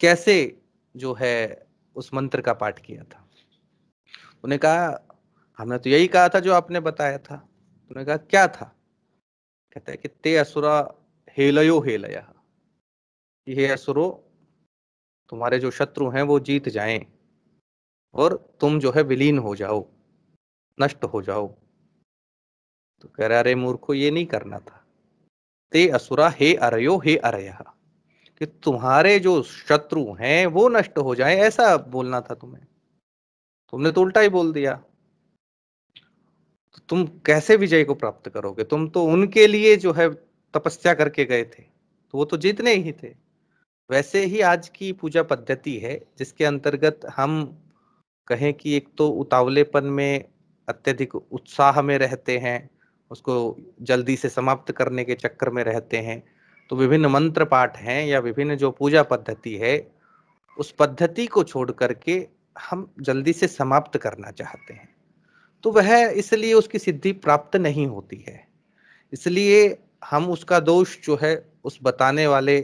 Speaker 1: कैसे जो है उस मंत्र का पाठ किया था? उन्होंने कहा, हमने तो यही कहा था जो आपने बताया था। उन्होंने कहा, क्या था? कहता है कि ते असुरा हेलयो हेलया, ये असुरो तुम्हारे जो शत्रु हैं वो जीत जाएं और तुम जो है विलीन हो जाओ, नष्ट हो जाओ। तो कह रहा, अरे मूर्खो, ये नहीं करना था। ते असुरा हे अरयो हे अरयः, कि तुम्हारे जो शत्रु हैं वो नष्ट हो जाएं, ऐसा बोलना था तुम्हें। तुमने तो उल्टा ही बोल दिया। तो तुम कैसे विजय को प्राप्त करोगे? तुम तो उनके लिए जो है तपस्या करके गए थे, तो वो तो जीतने ही थे। वैसे ही आज की पूजा पद्धति है, जिसके अंतर्गत हम कहें कि एक तो उतावलेपन में, अत्यधिक उत्साह में रहते हैं, उसको जल्दी से समाप्त करने के चक्कर में रहते हैं। तो विभिन्न मंत्र पाठ हैं या विभिन्न जो पूजा पद्धति है, उस पद्धति को छोड़ करके हम जल्दी से समाप्त करना चाहते हैं। तो वह इसलिए उसकी सिद्धि प्राप्त नहीं होती है। इसलिए हम उसका दोष जो है उस बताने वाले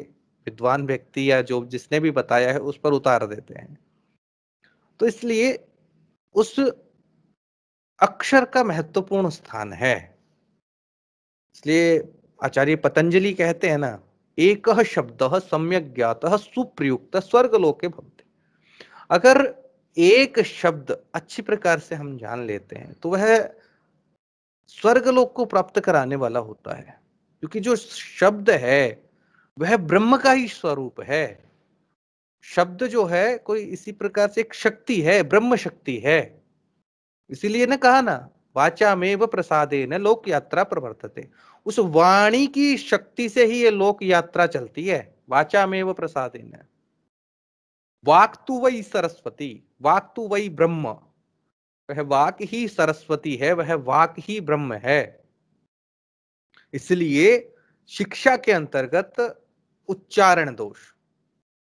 Speaker 1: विद्वान व्यक्ति या जो जिसने भी बताया है उस पर उतार देते हैं। तो इसलिए उस अक्षर का महत्वपूर्ण स्थान है। इसलिए आचार्य पतंजलि कहते हैं ना, एक शब्द सम्यक ज्ञात सुप्रयुक्त स्वर्गलोके भवति। अगर एक शब्द अच्छी प्रकार से हम जान लेते हैं तो वह स्वर्गलोक को प्राप्त कराने वाला होता है, क्योंकि जो शब्द है वह ब्रह्म का ही स्वरूप है। शब्द जो है कोई इसी प्रकार से एक शक्ति है, ब्रह्म शक्ति है। इसीलिए ने कहा ना, वाचामेव प्रसादेन लोक यात्रा प्रवर्तते। उस वाणी की शक्ति से ही ये लोक यात्रा चलती है। वाचामेव प्रसादेन, वाक तु वही सरस्वती, वाक तु वही ब्रह्म। वह वाक ही सरस्वती है, वह वाक ही ब्रह्म है। इसलिए शिक्षा के अंतर्गत उच्चारण दोष,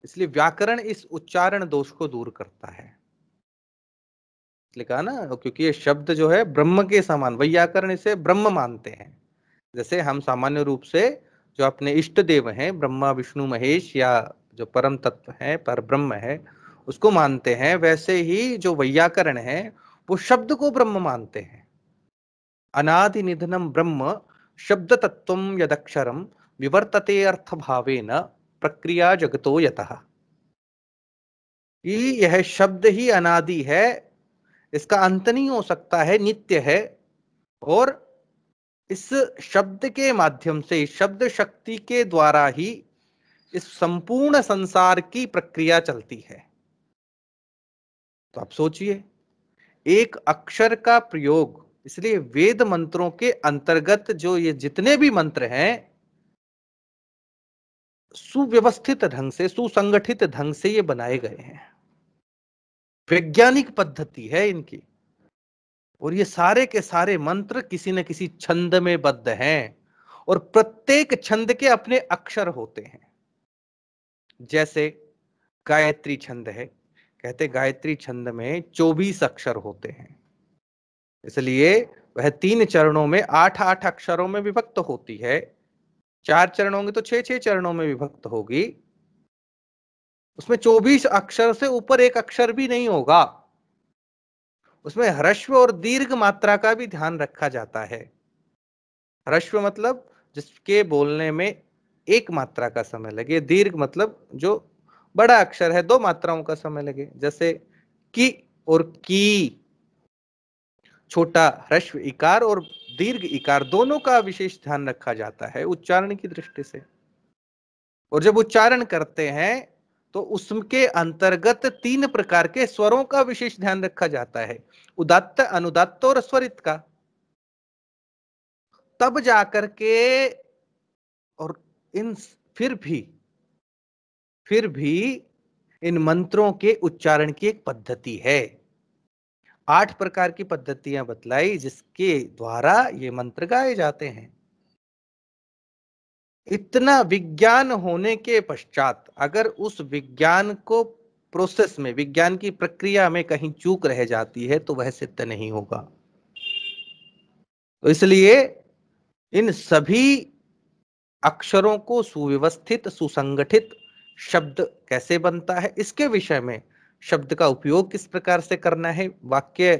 Speaker 1: इसलिए व्याकरण इस उच्चारण दोष को दूर करता है। इसलिए कहा ना, क्योंकि ये शब्द जो है ब्रह्म के समान, वैयाकरण इसे ब्रह्म मानते हैं। जैसे हम सामान्य रूप से जो अपने इष्ट देव हैं, ब्रह्मा विष्णु महेश, या जो परम तत्व है, पर ब्रह्म है, उसको मानते हैं, वैसे ही जो वैयाकरण है वो शब्द को ब्रह्म मानते हैं। अनादि निधनम ब्रह्म शब्द तत्वम यदक्षरम विवर्तते अर्थ भावेन प्रक्रिया जगतो यतः। यह शब्द ही अनादि है, इसका अंत नहीं हो सकता है, नित्य है। और इस शब्द के माध्यम से, शब्द शक्ति के द्वारा ही इस संपूर्ण संसार की प्रक्रिया चलती है। तो आप सोचिए, एक अक्षर का प्रयोग, इसलिए वेद मंत्रों के अंतर्गत जो ये जितने भी मंत्र हैं, सुव्यवस्थित ढंग से, सुसंगठित ढंग से ये बनाए गए हैं। वैज्ञानिक पद्धति है इनकी। और ये सारे के सारे मंत्र किसी न किसी छंद में बद्ध हैं, और प्रत्येक छंद के अपने अक्षर होते हैं। जैसे गायत्री छंद है, कहते गायत्री छंद में 24 अक्षर होते हैं, इसलिए वह 3 चरणों में 8-8 अक्षरों में विभक्त होती है। 4 चरण होंगे तो 6-6 चरणों में विभक्त होगी। उसमें 24 अक्षर से ऊपर एक अक्षर भी नहीं होगा। उसमें ह्रस्व और दीर्घ मात्रा का भी ध्यान रखा जाता है। ह्रस्व मतलब जिसके बोलने में एक मात्रा का समय लगे, दीर्घ मतलब जो बड़ा अक्षर है 2 मात्राओं का समय लगे, जैसे कि और की। छोटा ह्रस्व इकार और दीर्घ इकार दोनों का विशेष ध्यान रखा जाता है उच्चारण की दृष्टि से। और जब उच्चारण करते हैं तो उसके अंतर्गत 3 प्रकार के स्वरों का विशेष ध्यान रखा जाता है, उदात्त, अनुदात्त और स्वरित का। तब जाकर के और इन फिर भी इन मंत्रों के उच्चारण की एक पद्धति है। 8 प्रकार की पद्धतियां बतलाई जिसके द्वारा ये मंत्र गाए जाते हैं। इतना विज्ञान होने के पश्चात अगर उस विज्ञान को प्रोसेस में, विज्ञान की प्रक्रिया में कहीं चूक रह जाती है तो वह सिद्ध नहीं होगा। तो इसलिए इन सभी अक्षरों को सुव्यवस्थित, सुसंगठित शब्द कैसे बनता है, इसके विषय में, शब्द का उपयोग किस प्रकार से करना है, वाक्य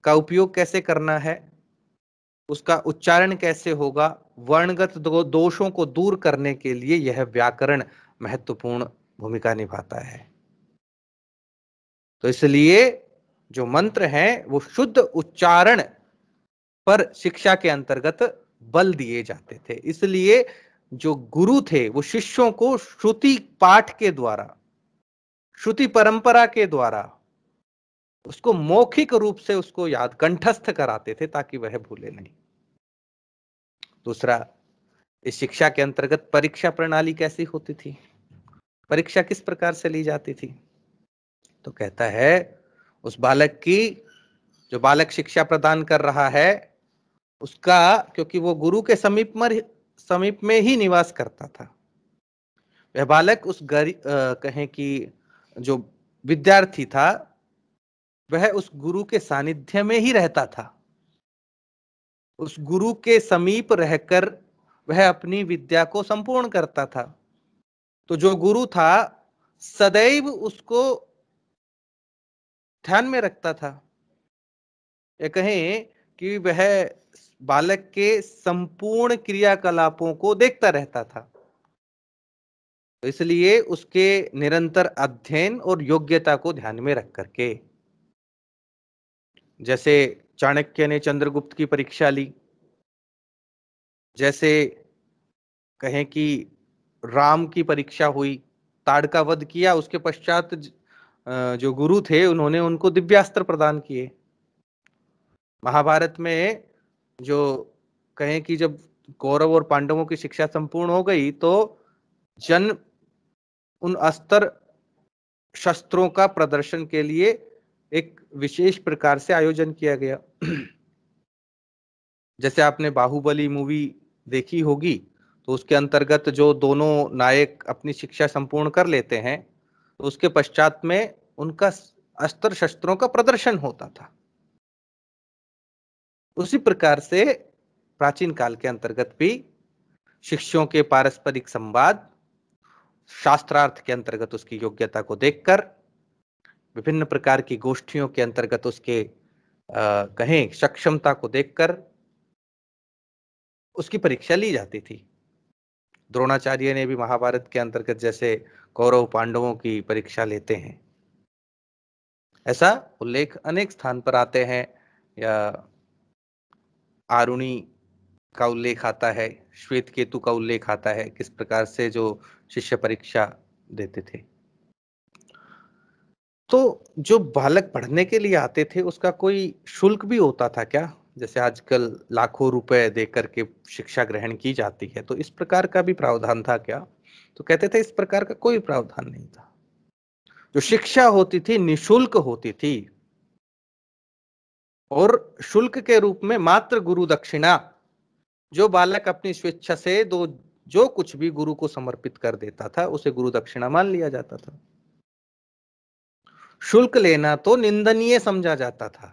Speaker 1: का उपयोग कैसे करना है, उसका उच्चारण कैसे होगा, वर्णगत दोषों को दूर करने के लिए यह व्याकरण महत्वपूर्ण भूमिका निभाता है। तो इसलिए जो मंत्र हैं वो शुद्ध उच्चारण पर शिक्षा के अंतर्गत बल दिए जाते थे। इसलिए जो गुरु थे वो शिष्यों को श्रुति पाठ के द्वारा, श्रुति परंपरा के द्वारा उसको मौखिक रूप से उसको याद, कंठस्थ कराते थे ताकि वह भूले नहीं। दूसरा, इस शिक्षा के अंतर्गत परीक्षा प्रणाली कैसी होती थी, परीक्षा किस प्रकार से ली जाती थी? तो कहता है उस बालक की, जो बालक शिक्षा प्रदान कर रहा है उसका, क्योंकि वो गुरु के समीप में ही निवास करता था, वह बालक कहें कि जो विद्यार्थी था वह उस गुरु के सानिध्य में ही रहता था। उस गुरु के समीप रहकर वह अपनी विद्या को संपूर्ण करता था। तो जो गुरु था सदैव उसको ध्यान में रखता था, या कहें कि वह बालक के संपूर्ण क्रियाकलापों को देखता रहता था। तो इसलिए उसके निरंतर अध्ययन और योग्यता को ध्यान में रख करके, जैसे चाणक्य ने चंद्रगुप्त की परीक्षा ली, जैसे कहें कि राम की परीक्षा हुई, ताड़का वध किया, उसके पश्चात जो गुरु थे उन्होंने उनको दिव्यास्त्र प्रदान किए। महाभारत में जो कहें कि जब कौरव और पांडवों की शिक्षा संपूर्ण हो गई तो उन अस्त्र शस्त्रों का प्रदर्शन के लिए एक विशेष प्रकार से आयोजन किया गया। जैसे आपने बाहुबली मूवी देखी होगी तो उसके अंतर्गत जो दोनों नायक अपनी शिक्षा संपूर्ण कर लेते हैं तो उसके पश्चात में उनका अस्त्र शस्त्रों का प्रदर्शन होता था। उसी प्रकार से प्राचीन काल के अंतर्गत भी शिष्यों के पारस्परिक संवाद, शास्त्रार्थ के अंतर्गत उसकी योग्यता को देखकर, विभिन्न प्रकार की गोष्ठियों के अंतर्गत उसके कहें सक्षमता को देखकर उसकी परीक्षा ली जाती थी। द्रोणाचार्य ने भी महाभारत के अंतर्गत जैसे कौरव पांडवों की परीक्षा लेते हैं, ऐसा उल्लेख अनेक स्थान पर आते हैं। या आरुणि का उल्लेख आता है, श्वेत केतु का उल्लेख आता है, किस प्रकार से जो शिष्य परीक्षा देते थे। तो जो बालक पढ़ने के लिए आते थे उसका कोई शुल्क भी होता था क्या? जैसे आजकल लाखों रुपए देकर के शिक्षा ग्रहण की जाती है, तो इस प्रकार का भी प्रावधान था क्या? तो कहते थे इस प्रकार का कोई प्रावधान नहीं था। जो शिक्षा होती थी निशुल्क होती थी और शुल्क के रूप में मात्र गुरु दक्षिणा, जो बालक अपनी स्वेच्छा से जो कुछ भी गुरु को समर्पित कर देता था उसे गुरु दक्षिणा मान लिया जाता था। शुल्क लेना तो निंदनीय समझा जाता था,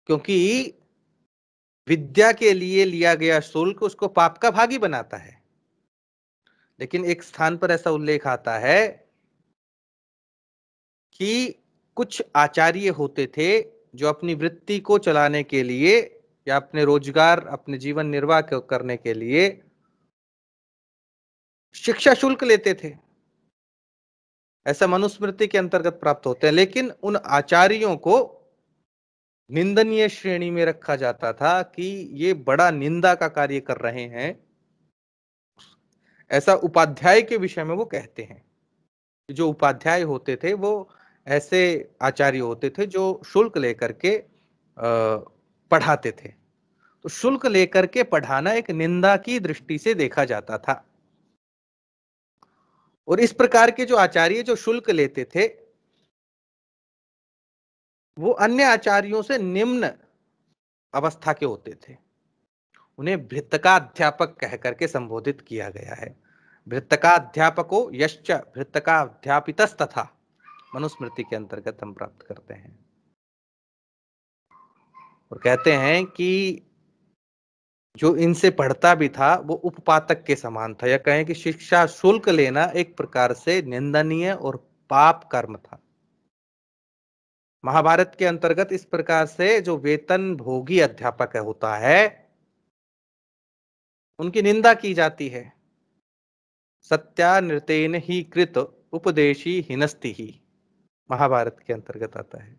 Speaker 1: क्योंकि विद्या के लिए लिया गया शुल्क उसको पाप का भागी बनाता है। लेकिन एक स्थान पर ऐसा उल्लेख आता है कि कुछ आचार्य होते थे जो अपनी वृत्ति को चलाने के लिए या अपने रोजगार, अपने जीवन निर्वाह करने के लिए शिक्षा शुल्क लेते थे। ऐसा मनुस्मृति के अंतर्गत प्राप्त होते हैं, लेकिन उन आचार्यों को निंदनीय श्रेणी में रखा जाता था कि ये बड़ा निंदा का कार्य कर रहे हैं। ऐसा उपाध्याय के विषय में वो कहते हैं। जो उपाध्याय होते थे वो ऐसे आचार्य होते थे जो शुल्क लेकर के पढ़ाते थे। तो शुल्क लेकर के पढ़ाना एक निंदा की दृष्टि से देखा जाता था। और इस प्रकार के जो आचार्य जो शुल्क लेते थे वो अन्य आचार्यों से निम्न अवस्था के होते थे। उन्हें भृतकाध्यापक कह करके संबोधित किया गया है। भृतकाध्यापको यश्च भृतकाध्यापितस्तथा मनुस्मृति के अंतर्गत हम प्राप्त करते हैं। और कहते हैं कि जो इनसे पढ़ता भी था वो उपपातक के समान था, या कहें कि शिक्षा शुल्क लेना एक प्रकार से निंदनीय और पाप कर्म था। महाभारत के अंतर्गत इस प्रकार से जो वेतन भोगी अध्यापक होता है उनकी निंदा की जाती है। सत्यानृतेन ही कृत उपदेशी हिनस्ति ही, महाभारत के अंतर्गत आता है।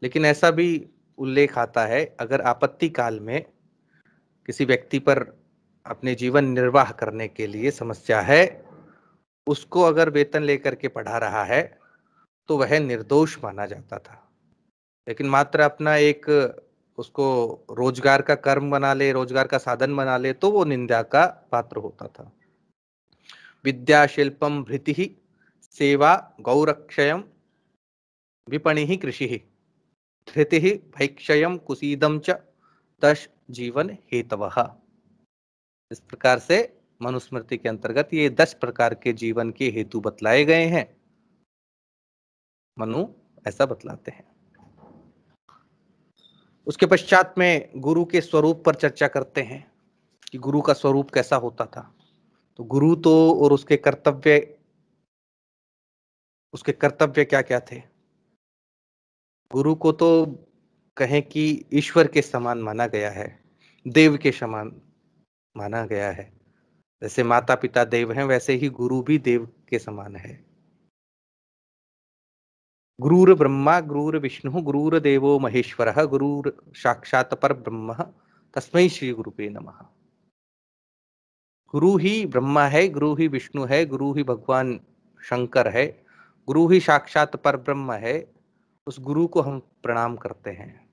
Speaker 1: लेकिन ऐसा भी उल्लेख आता है, अगर आपत्ति काल में किसी व्यक्ति पर अपने जीवन निर्वाह करने के लिए समस्या है, उसको अगर वेतन लेकर के पढ़ा रहा है तो वह निर्दोष माना जाता था। लेकिन मात्र अपना एक उसको रोजगार का कर्म बना ले, रोजगार का साधन बना ले, तो वो निंदा का पात्र होता था। विद्या शिल्पम भृति सेवा गौरक्षयम विपणि कृषि धृति भैक्षयम कुसीदम च दश जीवन हेतवः। इस प्रकार से मनुस्मृति के अंतर्गत ये 10 प्रकार के जीवन के हेतु बतलाए गए हैं। मनु ऐसा बतलाते हैं। उसके पश्चात में गुरु के स्वरूप पर चर्चा करते हैं कि गुरु का स्वरूप कैसा होता था। तो गुरु तो और उसके कर्तव्य क्या क्या थे। गुरु को तो कहें कि ईश्वर के समान माना गया है, देव के समान माना गया है। जैसे माता पिता देव हैं, वैसे ही गुरु भी देव के समान है। गुरुर ब्रह्मा गुरुर विष्णु गुरुर देवो महेश्वरः गुरुर साक्षात पर ब्रह्म तस्मै श्री गुरुवे नमः। गुरु ही ब्रह्मा है, गुरु ही विष्णु है, गुरु ही भगवान शंकर है, गुरु ही साक्षात पर ब्रह्म है। उस गुरु को हम प्रणाम करते हैं।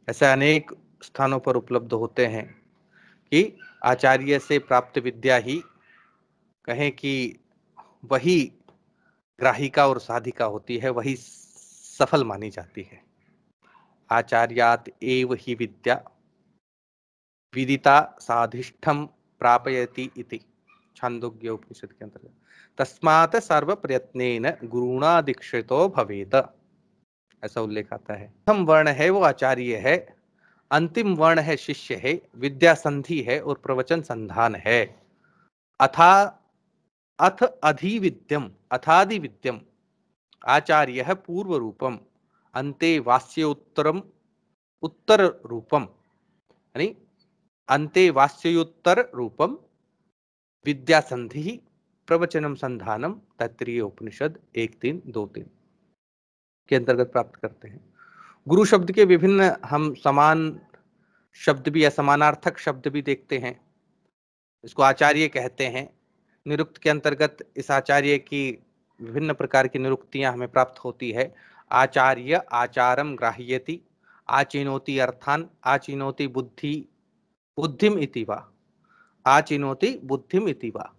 Speaker 1: ऐसे अनेक स्थानों पर उपलब्ध होते हैं कि आचार्य से प्राप्त विद्या ही कहें कि वही ग्राहिका और साधिका होती है, वही सफल मानी जाती है। आचार्यात एव ही विद्या विदिता साधिष्ठम प्रापयति इति छांदोग्य उपनिषद के अंतर्गत। तस्मात् सर्व प्रयत्नेन गुरुणा दीक्षितो भवेत, ऐसा उल्लेख आता है। प्रथम वर्ण है वो आचार्य है, अंतिम वर्ण है शिष्य है, विद्या संधि है और प्रवचन संधान है। अथा अथ अधिविद्यम अथादिविद्यम आचार्य पूर्व रूपम अंते वास्योत्तरम उत्तर रूपम, यानी अंते वास्योत्तर रूपम विद्या संधि प्रवचनम संधानम तैत्तिरीय उपनिषद 1.3.2.3 के अंतर्गत प्राप्त करते हैं। गुरु शब्द के विभिन्न हम समान शब्द भी या समानार्थक शब्द भी देखते हैं। इसको आचार्य कहते हैं। निरुक्त के अंतर्गत इस आचार्य की विभिन्न प्रकार की निरुक्तियां हमें प्राप्त होती है। आचार्य आचारम ग्राह्यति, आचिनोति अर्थान, आचिनोति बुद्धिम इति वा, आचिनोति बुद्धिम इति वा।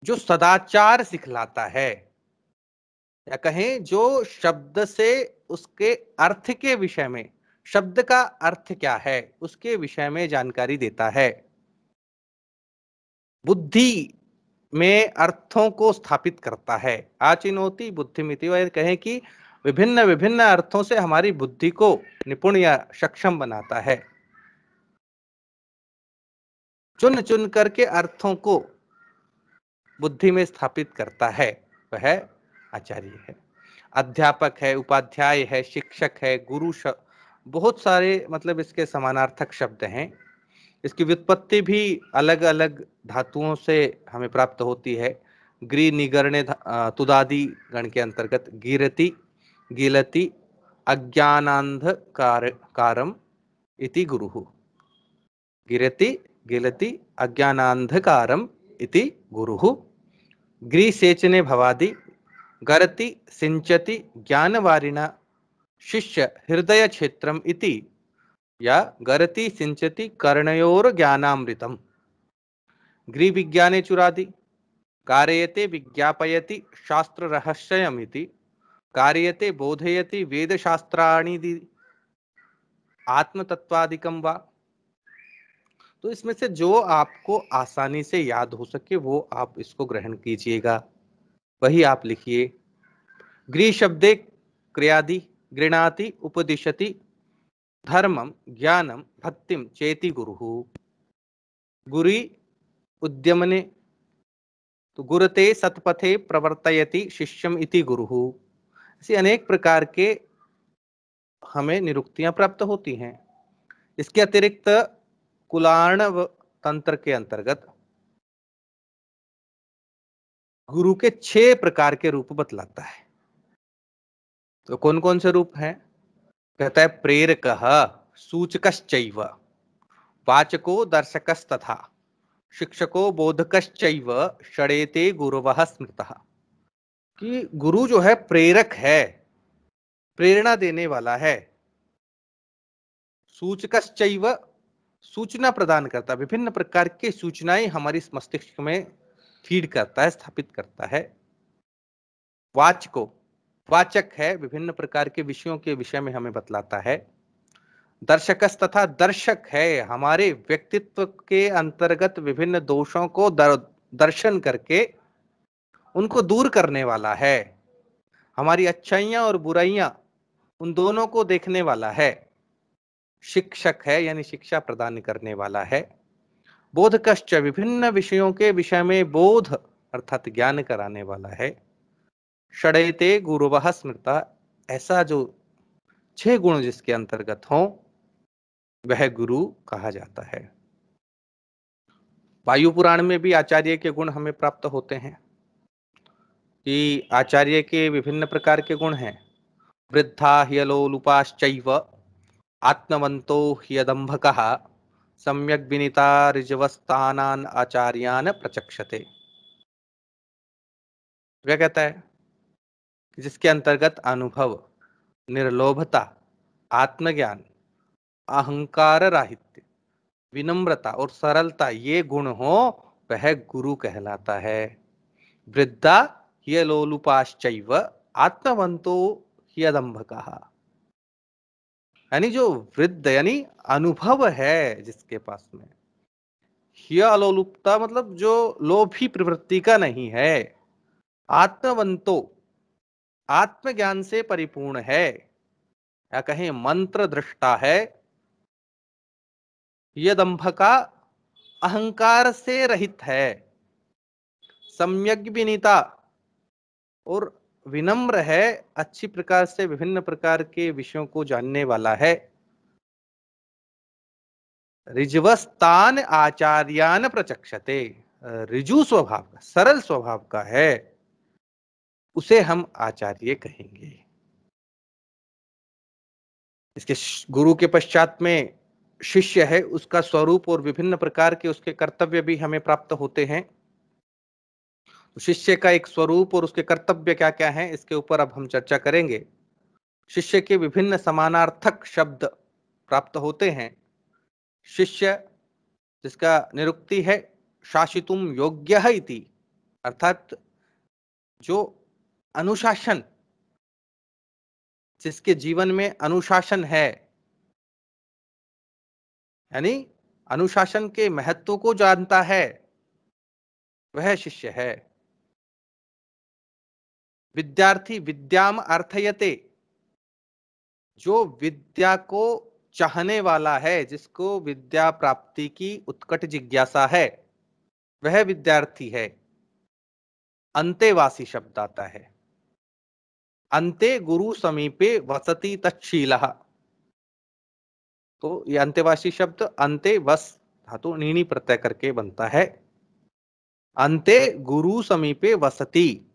Speaker 1: जो सदाचार सिखलाता है, या कहें जो शब्द से उसके अर्थ के विषय में, शब्द का अर्थ क्या है उसके विषय में जानकारी देता है। बुद्धि में अर्थों को स्थापित करता है। आचिनोति बुद्धिमिति, वह कहें कि विभिन्न विभिन्न अर्थों से हमारी बुद्धि को निपुण या सक्षम बनाता है। चुन चुन करके अर्थों को बुद्धि में स्थापित करता है, वह आचार्य है। अध्यापक है, उपाध्याय है, शिक्षक है, गुरु बहुत सारे मतलब इसके समानार्थक शब्द हैं। इसकी व्युत्पत्ति भी अलग अलग धातुओं से हमें प्राप्त होती है। ग्री निगरणे तुदादि गण के अंतर्गत गिरति, गिलति, अज्ञानांधकार कारम इति गुरुः। गिरति, गिलति, अज्ञानांधकारम इति गुरुः। ग्रीसेचने भवादि, गरति, सिंचति, ज्ञानवारिणा शिष्य हृदय क्षेत्रम इति, या गरति सिंचति कर्णयोर ज्ञानामृतम। ग्री विज्ञाने चुरादि, कारयते विज्ञापयति शास्त्र रहस्यमिति, कार्यते बोधयति वेद शास्त्राणि आत्मतत्वादिकम वा। तो इसमें से जो आपको आसानी से याद हो सके वो आप इसको ग्रहण कीजिएगा, वही आप लिखिए। गृह शब्दे क्रियादि, गृणाति, उपदिशति, धर्मम, ज्ञानम, भक्तिम चेति गुरुः। गुरी उद्यमने, तो गुरते सत्पथे प्रवर्तयति शिष्यम इति गुरुः। ऐसी अनेक प्रकार के हमें निरुक्तियां प्राप्त होती हैं। इसके अतिरिक्त कुलार्णव तंत्र के अंतर्गत गुरु के 6 प्रकार के रूप बतलाता है। तो कौन कौन से रूप हैं? कहता है प्रेरकः, सूचकश्चैव, वाचको दर्शकस्तथा, शिक्षको बोधकश्चैव, षडेते गुरवः स्मृतः। कि गुरु जो है प्रेरक है, प्रेरणा देने वाला है। सूचकश्चैव, सूचना प्रदान करता है, विभिन्न प्रकार की सूचनाएं हमारी मस्तिष्क में फीड करता है, स्थापित करता है। वाचको, वाचक है, विभिन्न प्रकार के विषयों के विषय में हमें बतलाता है। दर्शकस, तथा दर्शक है, हमारे व्यक्तित्व के अंतर्गत विभिन्न दोषों को दर्शन करके उनको दूर करने वाला है। हमारी अच्छाइयां और बुराइयां उन दोनों को देखने वाला है। शिक्षक है, यानी शिक्षा प्रदान करने वाला है। बोधकश्च, विभिन्न विषयों के विषय में बोध अर्थात ज्ञान कराने वाला है। षडेते गुरुवः स्मृता, ऐसा जो 6 गुण जिसके अंतर्गत हों वह गुरु कहा जाता है। वायु पुराण में भी आचार्य के गुण हमें प्राप्त होते हैं कि आचार्य के विभिन्न प्रकार के गुण हैं। वृद्धा ह्यलोलुपाश्चैव, आत्मवंतो ह्यदंभकः, सम्यक विनीता ऋजवस्तानान आचार्यान प्रचक्षते। वह कहता है कि जिसके अंतर्गत अनुभव, निर्लोभता, आत्मज्ञान, अहंकार राहित्य, विनम्रता और सरलता ये गुण हो वह गुरु कहलाता है। वृद्धा ह्यलोलुपाश्चैव, आत्मवंतो ह्यदंभकः, यानी जो वृद्ध यानी अनुभव है जिसके पास में। ह्यलोलुपता मतलब जो लोभी प्रवृत्ति का नहीं है। आत्मवंतो, आत्मज्ञान से परिपूर्ण है, या कहें मंत्र दृष्टा है। यदंभका, अहंकार से रहित है। सम्यक विनीता, और विनम्र है, अच्छी प्रकार से विभिन्न प्रकार के विषयों को जानने वाला है। ऋजवस्तान आचार्यान प्रचक्षते, ऋजु स्वभाव का, सरल स्वभाव का है, उसे हम आचार्य कहेंगे। इसके गुरु के पश्चात में शिष्य है, उसका स्वरूप और विभिन्न प्रकार के उसके कर्तव्य भी हमें प्राप्त होते हैं। तो शिष्य का एक स्वरूप और उसके कर्तव्य क्या क्या हैं, इसके ऊपर अब हम चर्चा करेंगे। शिष्य के विभिन्न समानार्थक शब्द प्राप्त होते हैं। शिष्य जिसका निरुक्ति है शासितुम योग्य इति, अर्थात जो अनुशासन, जिसके जीवन में अनुशासन है, यानी अनुशासन के महत्व को जानता है, वह शिष्य है। विद्यार्थी विद्याम अर्थयते, जो विद्या को चाहने वाला है, जिसको विद्या प्राप्ति की उत्कट जिज्ञासा है, वह विद्यार्थी है। अंतेवासी शब्द आता है। अंते गुरु समीपे वसति तच्छीलः। तो ये अंतेवासी शब्द अंते वस धातु नीनी प्रत्यय करके बनता है। अंते गुरु समीपे वसति,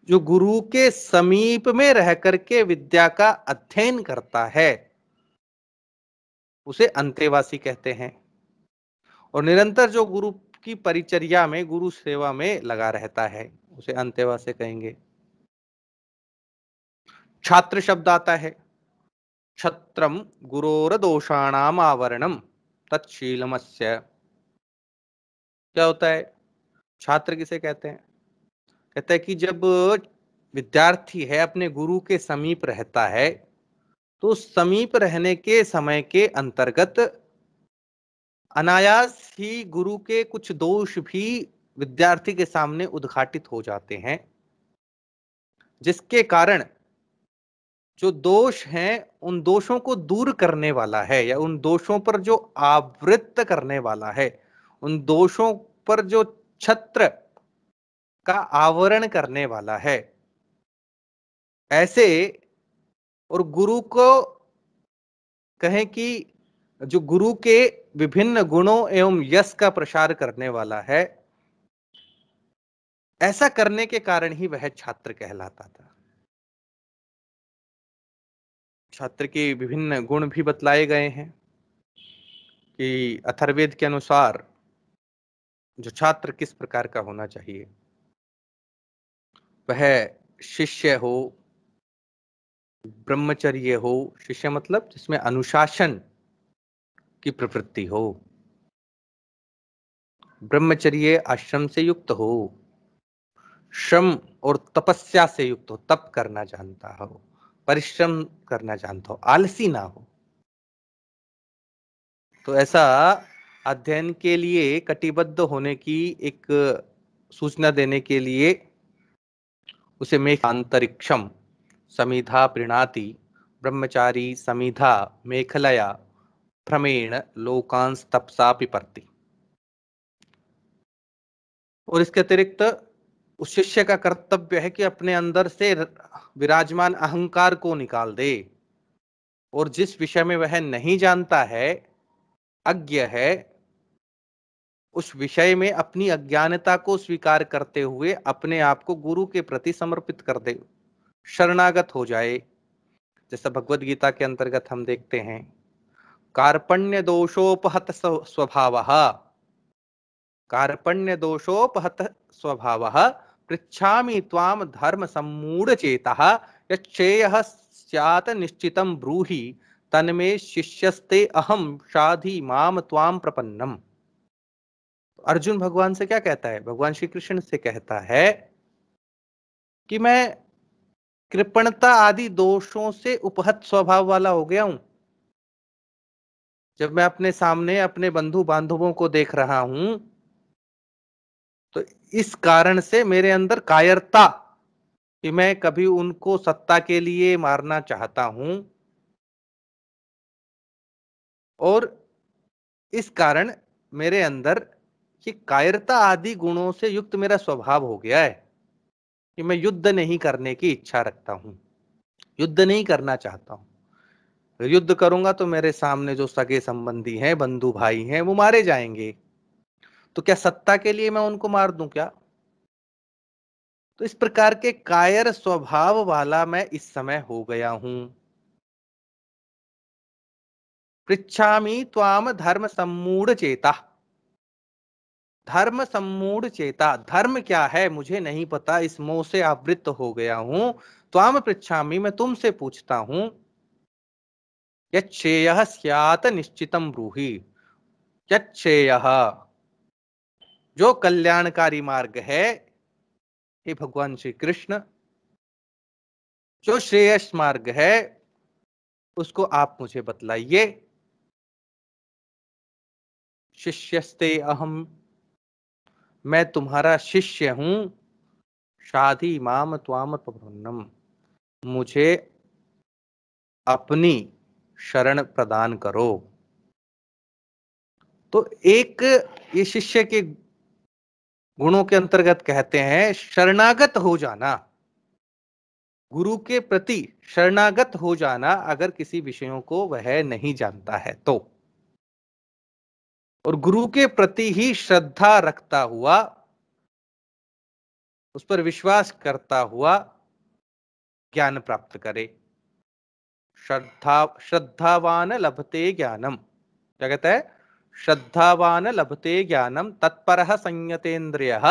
Speaker 1: जो गुरु के समीप में रह करके विद्या का अध्ययन करता है, उसे अंतेवासी कहते हैं। और निरंतर जो गुरु की परिचर्या में, गुरु सेवा में लगा रहता है, उसे अंतेवासी कहेंगे। छात्र शब्द आता है। छत्रम गुरोरदोषाणाम आवरणम तत्शीलमस्य। क्या होता है? छात्र किसे कहते हैं? कहते हैं कि जब विद्यार्थी है अपने गुरु के समीप रहता है, तो समीप रहने के समय के अंतर्गत अनायास ही गुरु के कुछ दोष भी विद्यार्थी के सामने उद्घाटित हो जाते हैं, जिसके कारण जो दोष हैं उन दोषों को दूर करने वाला है, या उन दोषों पर जो आवृत्त करने वाला है, उन दोषों पर जो छत्र का आवरण करने वाला है, ऐसे, और गुरु को कहें कि जो गुरु के विभिन्न गुणों एवं यश का प्रसार करने वाला है, ऐसा करने के कारण ही वह छात्र कहलाता था। छात्र के विभिन्न गुण भी बतलाए गए हैं कि अथर्ववेद के अनुसार जो छात्र किस प्रकार का होना चाहिए। वह शिष्य हो, ब्रह्मचर्य हो, शिष्य मतलब जिसमें अनुशासन की प्रवृत्ति हो, ब्रह्मचर्य आश्रम से युक्त हो, श्रम और तपस्या से युक्त हो, तप करना जानता हो, परिश्रम करना जानता हो, आलसी ना हो। तो ऐसा अध्ययन के लिए कटिबद्ध होने की एक सूचना देने के लिए उसे मेघ अंतरिक्षम समिधा प्रीणाति ब्रह्मचारी समिधा मेखलया भ्रमेण लोकांस तपसा पिपर्ति। और इसके अतिरिक्त उस शिष्य का कर्तव्य है कि अपने अंदर से विराजमान अहंकार को निकाल दे, और जिस विषय में वह नहीं जानता है, अज्ञ है, उस विषय में अपनी अज्ञानता को स्वीकार करते हुए अपने आप को गुरु के प्रति समर्पित कर दे, शरणागत हो जाए। जैसा भगवत गीता के अंतर्गत हम देखते हैं, कार्पण्य दोषोपहत स्वभावः, कार्पण्य दोषोपहत स्वभावः पृच्छामि त्वाम धर्म सम्मूढ़ चेतः यच्छ्रेयः स्यात् निश्चितं ब्रूहि तन्मे शिष्यस्ते अहम शाधि माम त्वाम प्रपन्नम। अर्जुन भगवान से क्या कहता है? भगवान श्री कृष्ण से कहता है कि मैं कृपणता आदि दोषों से उपहत स्वभाव वाला हो गया हूं। जब मैं अपने सामने अपने बंधु बांधवों को देख रहा हूं, तो इस कारण से मेरे अंदर कायरता कि मैं कभी उनको सत्ता के लिए मारना चाहता हूं, और इस कारण मेरे अंदर ये कायरता आदि गुणों से युक्त मेरा स्वभाव हो गया है कि मैं युद्ध नहीं करने की इच्छा रखता हूं, युद्ध नहीं करना चाहता हूं। युद्ध करूंगा तो मेरे सामने जो सगे संबंधी हैं, बंधु भाई हैं, वो मारे जाएंगे। तो क्या सत्ता के लिए मैं उनको मार दूं क्या? तो इस प्रकार के कायर स्वभाव वाला मैं इस समय हो गया हूं। पृच्छामि त्वाम धर्म सम्मूढ़ चेता, धर्म सम्मूढ़ चेता, धर्म क्या है मुझे नहीं पता, इस मोह से आवृत्त हो गया हूं। त्वाम पृच्छामि, मैं तुमसे पूछता हूं, यच्छ्रेयः स्यात् निश्चितं ब्रूहि। यच्छ्रेयः, जो कल्याणकारी मार्ग है, हे भगवान श्री कृष्ण, जो श्रेयस मार्ग है उसको आप मुझे बतलाइए। शिष्यस्ते अहम, मैं तुम्हारा शिष्य हूं, शाधि माम त्वाम प्रपन्नम, मुझे अपनी शरण प्रदान करो। तो एक ये शिष्य के गुणों के अंतर्गत कहते हैं शरणागत हो जाना, गुरु के प्रति शरणागत हो जाना, अगर किसी विषयों को वह नहीं जानता है तो, और गुरु के प्रति ही श्रद्धा रखता हुआ, उस पर विश्वास करता हुआ ज्ञान प्राप्त करे। श्रद्धावान लभते ज्ञानम, क्या कहता है? श्रद्धावान लभते ज्ञानम तत्परः संयतेन्द्रियः,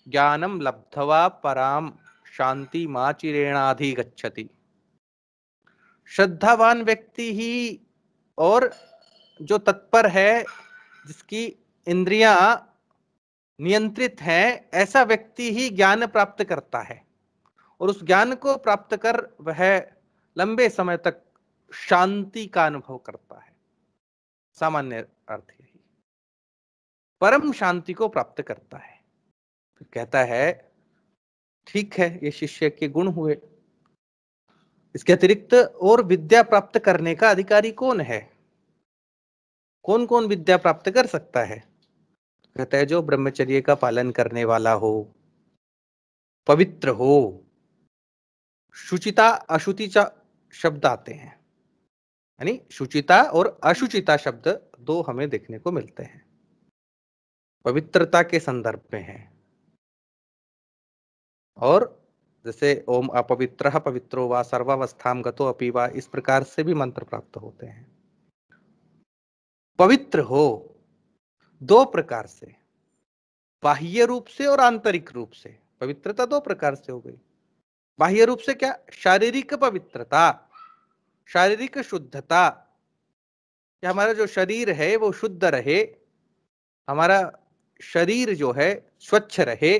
Speaker 1: ज्ञानम लब्ध्वा पराम शांति माचिरेणाधिगच्छति। श्रद्धावान व्यक्ति ही, और जो तत्पर है, जिसकी इंद्रियां नियंत्रित हैं, ऐसा व्यक्ति ही ज्ञान प्राप्त करता है, और उस ज्ञान को प्राप्त कर वह लंबे समय तक शांति का अनुभव करता है। सामान्य अर्थ यही, परम शांति को प्राप्त करता है। फिर कहता है ठीक है, ये शिष्य के गुण हुए। इसके अतिरिक्त और विद्या प्राप्त करने का अधिकारी कौन है? कौन कौन विद्या प्राप्त कर सकता है? कहता है जो ब्रह्मचर्य का पालन करने वाला हो, पवित्र हो। शुचिता अशुचिता शब्द आते हैं, यानी शुचिता और अशुचिता शब्द दो हमें देखने को मिलते हैं, पवित्रता के संदर्भ में है। और जैसे ओम अपवित्रः पवित्रो वा सर्वावस्थाम गतो अपि वा, इस प्रकार से भी मंत्र प्राप्त होते हैं। पवित्र हो दो प्रकार से, बाह्य रूप से और आंतरिक रूप से। पवित्रता दो प्रकार से हो गई। बाह्य रूप से क्या? शारीरिक पवित्रता, शारीरिक शुद्धता, कि हमारा जो शरीर है वो शुद्ध रहे, हमारा शरीर जो है स्वच्छ रहे,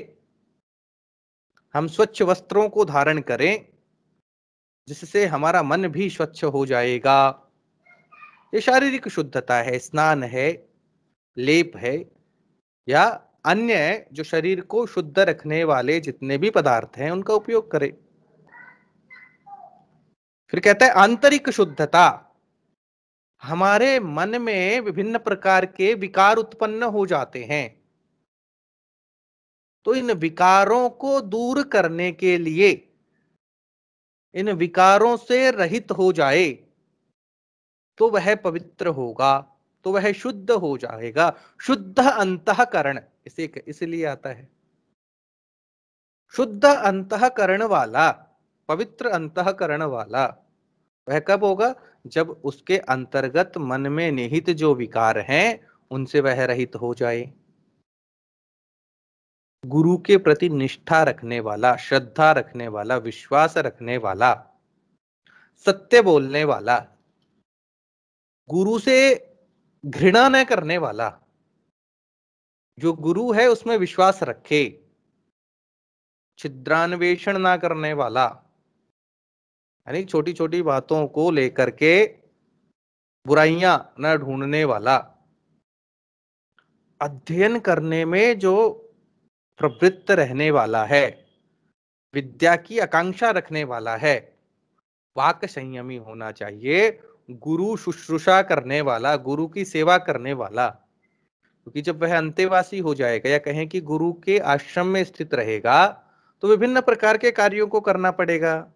Speaker 1: हम स्वच्छ वस्त्रों को धारण करें, जिससे हमारा मन भी स्वच्छ हो जाएगा। ये शारीरिक शुद्धता है। स्नान है, लेप है, या अन्य जो शरीर को शुद्ध रखने वाले जितने भी पदार्थ हैं उनका उपयोग करें। फिर कहता है आंतरिक शुद्धता, हमारे मन में विभिन्न प्रकार के विकार उत्पन्न हो जाते हैं, तो इन विकारों को दूर करने के लिए, इन विकारों से रहित हो जाए, तो वह पवित्र होगा, तो वह शुद्ध हो जाएगा। शुद्ध अंतःकरण इसे इसलिए आता है, शुद्ध अंतःकरण वाला, पवित्र अंतःकरण वाला वह कब होगा? जब उसके अंतर्गत मन में निहित जो विकार हैं उनसे वह रहित हो जाए। गुरु के प्रति निष्ठा रखने वाला, श्रद्धा रखने वाला, विश्वास रखने वाला, सत्य बोलने वाला, गुरु से घृणा न करने वाला, जो गुरु है उसमें विश्वास रखे, छिद्रान्वेषण ना करने वाला, यानी छोटी छोटी बातों को लेकर के बुराइयां न ढूंढने वाला, अध्ययन करने में जो प्रवृत्त रहने वाला है, विद्या की आकांक्षा रखने वाला है, वाक संयमी होना चाहिए, गुरु शुश्रूषा करने वाला, गुरु की सेवा करने वाला। क्योंकि जब वह अंतेवासी हो जाएगा, या कहें कि गुरु के आश्रम में स्थित रहेगा, तो विभिन्न प्रकार के कार्यों को करना पड़ेगा।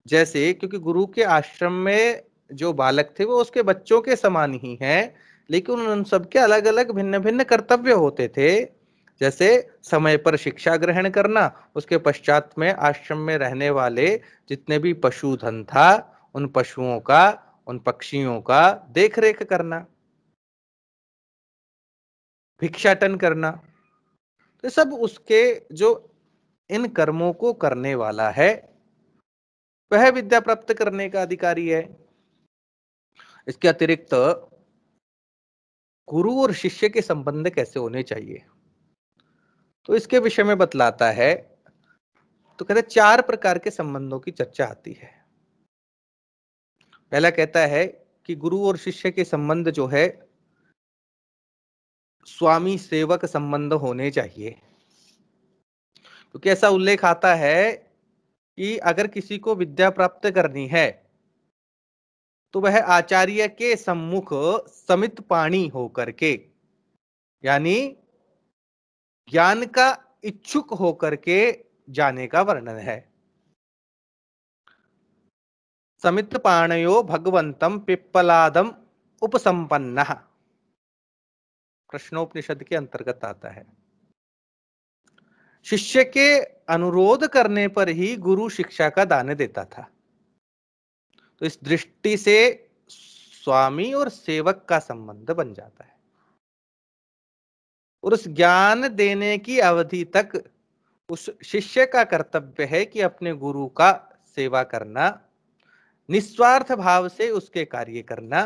Speaker 1: जैसे क्योंकि गुरु के आश्रम में जो बालक थे वो उसके बच्चों के समान ही हैं, लेकिन उन सबके अलग अलग भिन्न भिन्न कर्तव्य होते थे। जैसे समय पर शिक्षा ग्रहण करना, उसके पश्चात में आश्रम में रहने वाले जितने भी पशुधन था उन पशुओं का, उन पक्षियों का देख रेख करना, भिक्षाटन करना, तो सब उसके जो इन कर्मों को करने वाला है वह विद्या प्राप्त करने का अधिकारी है। इसके अतिरिक्त गुरु और शिष्य के संबंध कैसे होने चाहिए, तो इसके विषय में बतलाता है। तो कहते हैं चार प्रकार के संबंधों की चर्चा आती है। पहला कहता है कि गुरु और शिष्य के संबंध जो है स्वामी सेवक संबंध होने चाहिए। क्योंकि ऐसा उल्लेख आता है कि अगर किसी को विद्या प्राप्त करनी है तो वह आचार्य के सम्मुख समित पाणी होकर के, यानी ज्ञान का इच्छुक होकर के जाने का वर्णन है। समित पाणयो भगवंतम पिप्पलादम उपसंपन्न, कृष्णोपनिषद के अंतर्गत आता है। शिष्य के अनुरोध करने पर ही गुरु शिक्षा का दान देता था। तो इस दृष्टि से स्वामी और सेवक का संबंध बन जाता है और उस ज्ञान देने की अवधि तक उस शिष्य का कर्तव्य है कि अपने गुरु का सेवा करना, निस्वार्थ भाव से उसके कार्य करना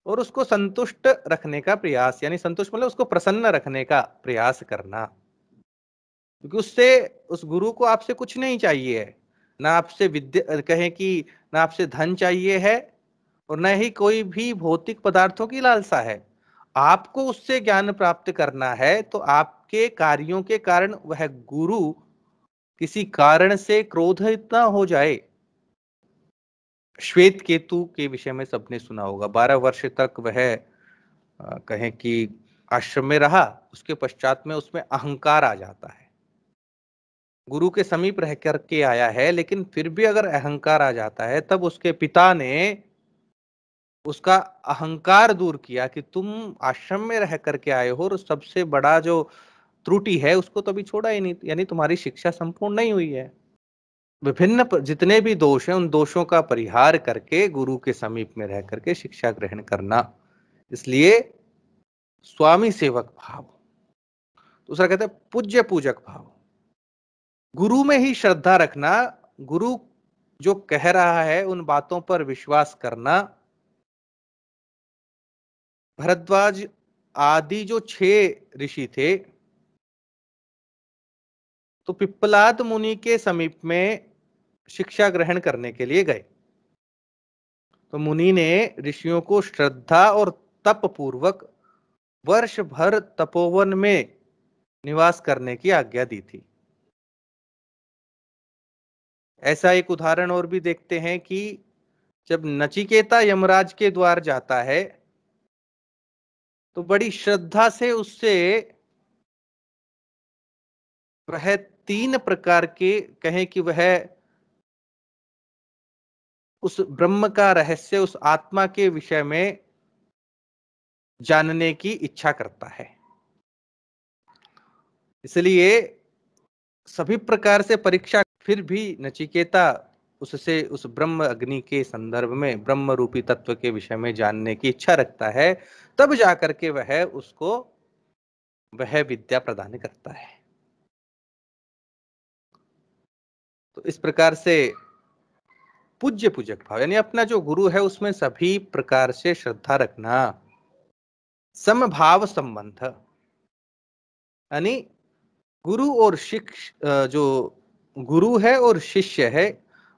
Speaker 1: और उसको संतुष्ट रखने का प्रयास, यानी संतुष्ट मतलब उसको प्रसन्न रखने का प्रयास करना। क्योंकि उससे, उस गुरु को आपसे कुछ नहीं चाहिए है, ना आपसे विद्या कहें कि ना आपसे धन चाहिए है और न ही कोई भी भौतिक पदार्थों की लालसा है। आपको उससे ज्ञान प्राप्त करना है तो आपके कार्यों के कारण वह गुरु किसी कारण से क्रोधित ना हो जाए। श्वेत केतु के विषय में सबने सुना होगा। 12 वर्ष तक वह कहें कि आश्रम में रहा, उसके पश्चात में उसमें अहंकार आ जाता है। गुरु के समीप रह करके आया है लेकिन फिर भी अगर अहंकार आ जाता है, तब उसके पिता ने उसका अहंकार दूर किया कि तुम आश्रम में रह करके आए हो और सबसे बड़ा जो त्रुटि है उसको तो अभी छोड़ा ही नहीं, यानी तुम्हारी शिक्षा संपूर्ण नहीं हुई है। विभिन्न जितने भी दोष हैं उन दोषों का परिहार करके गुरु के समीप में रह करके शिक्षा ग्रहण करना, इसलिए स्वामी सेवक भाव। दूसरा कहते हैं पूज्य पूजक भाव। गुरु में ही श्रद्धा रखना, गुरु जो कह रहा है उन बातों पर विश्वास करना। भरद्वाज आदि जो 6 ऋषि थे तो पिप्पलाद मुनि के समीप में शिक्षा ग्रहण करने के लिए गए। तो मुनि ने ऋषियों को श्रद्धा और तप पूर्वक वर्ष भर तपोवन में निवास करने की आज्ञा दी थी। ऐसा एक उदाहरण और भी देखते हैं कि जब नचिकेता यमराज के द्वार जाता है तो बड़ी श्रद्धा से उससे वह 3 प्रकार के, कहें कि वह उस ब्रह्म का रहस्य, उस आत्मा के विषय में जानने की इच्छा करता है। इसलिए सभी प्रकार से परीक्षा, फिर भी नचिकेता उससे उस ब्रह्म अग्नि के संदर्भ में ब्रह्म रूपी तत्व के विषय में जानने की इच्छा रखता है, तब जाकर के वह उसको वह विद्या प्रदान करता है। तो इस प्रकार से पूज्य पूजक भाव, यानी अपना जो गुरु है उसमें सभी प्रकार से श्रद्धा रखना। समभाव संबंध, यानी गुरु और जो गुरु है और शिष्य है,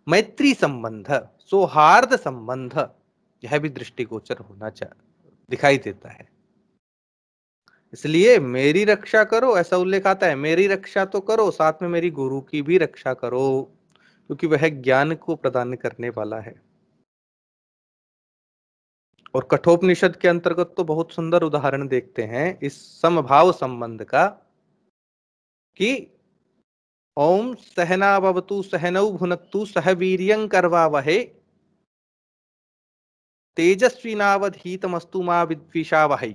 Speaker 1: मैत्री संबंध, सौहार्द संबंध, यह भी दृष्टिगोचर होना दिखाई देता है। इसलिए मेरी रक्षा करो, ऐसा उल्लेख आता है, मेरी रक्षा तो करो साथ में मेरी गुरु की भी रक्षा करो, क्योंकि वह ज्ञान को प्रदान करने वाला है। और कठोपनिषद के अंतर्गत तो बहुत सुंदर उदाहरण देखते हैं इस समभाव संबंध का कि ओम सहनावतु सहनौ भुनक्तु सह वीर्यं करवावहे तेजस्विनावधीतमस्तु मा विद्विषावहै।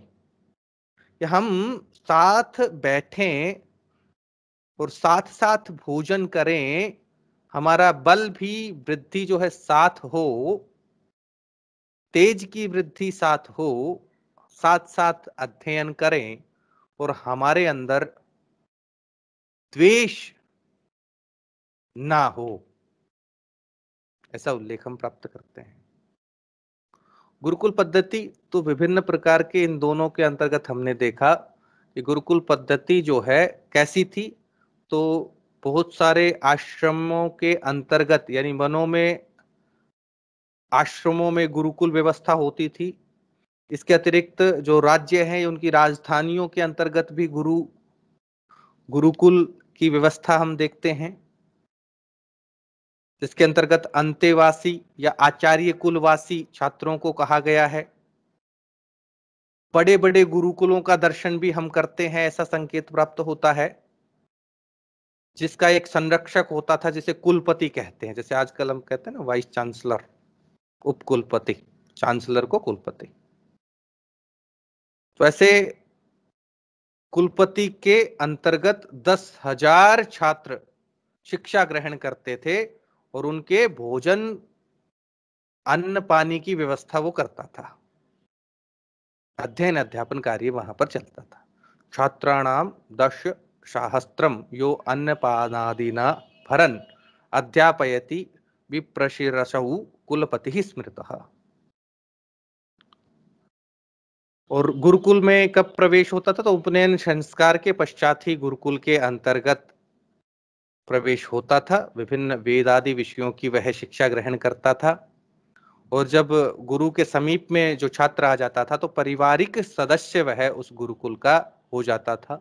Speaker 1: हम साथ बैठें और साथ साथ भोजन करें, हमारा बल भी वृद्धि जो है साथ हो, तेज की वृद्धि साथ हो, साथ साथ अध्ययन करें और हमारे अंदर द्वेष ना हो, ऐसा उल्लेख हम प्राप्त करते हैं। गुरुकुल पद्धति तो विभिन्न प्रकार के, इन दोनों के अंतर्गत हमने देखा कि गुरुकुल पद्धति जो है कैसी थी। तो बहुत सारे आश्रमों के अंतर्गत, यानी वनों में आश्रमों में गुरुकुल व्यवस्था होती थी। इसके अतिरिक्त जो राज्य हैं उनकी राजधानियों के अंतर्गत भी गुरुकुल की व्यवस्था हम देखते हैं, जिसके अंतर्गत अंतेवासी या आचार्य कुलवासी छात्रों को कहा गया है। बड़े बड़े गुरुकुलों का दर्शन भी हम करते हैं, ऐसा संकेत प्राप्त होता है, जिसका एक संरक्षक होता था जिसे कुलपति कहते हैं। जैसे आजकल हम कहते हैं ना वाइस चांसलर, उपकुलपति, चांसलर को कुलपति। तो ऐसे कुलपति के अंतर्गत 10,000 छात्र शिक्षा ग्रहण करते थे और उनके भोजन अन्न पानी की व्यवस्था वो करता था। अध्ययन अध्यापन कार्य वहां पर चलता था। छात्राणाम दश सहस्त्रम यो अन्नपानादिना भरन अध्यापयति विप्रशिरसौ कुलपति स्मृतः। और गुरुकुल में कब प्रवेश होता था? तो उपनयन संस्कार के पश्चात ही गुरुकुल के अंतर्गत प्रवेश होता था। विभिन्न वेद आदि विषयों की वह शिक्षा ग्रहण करता था। और जब गुरु के समीप में जो छात्र आ जाता था तो पारिवारिक सदस्य वह उस गुरुकुल का हो जाता था।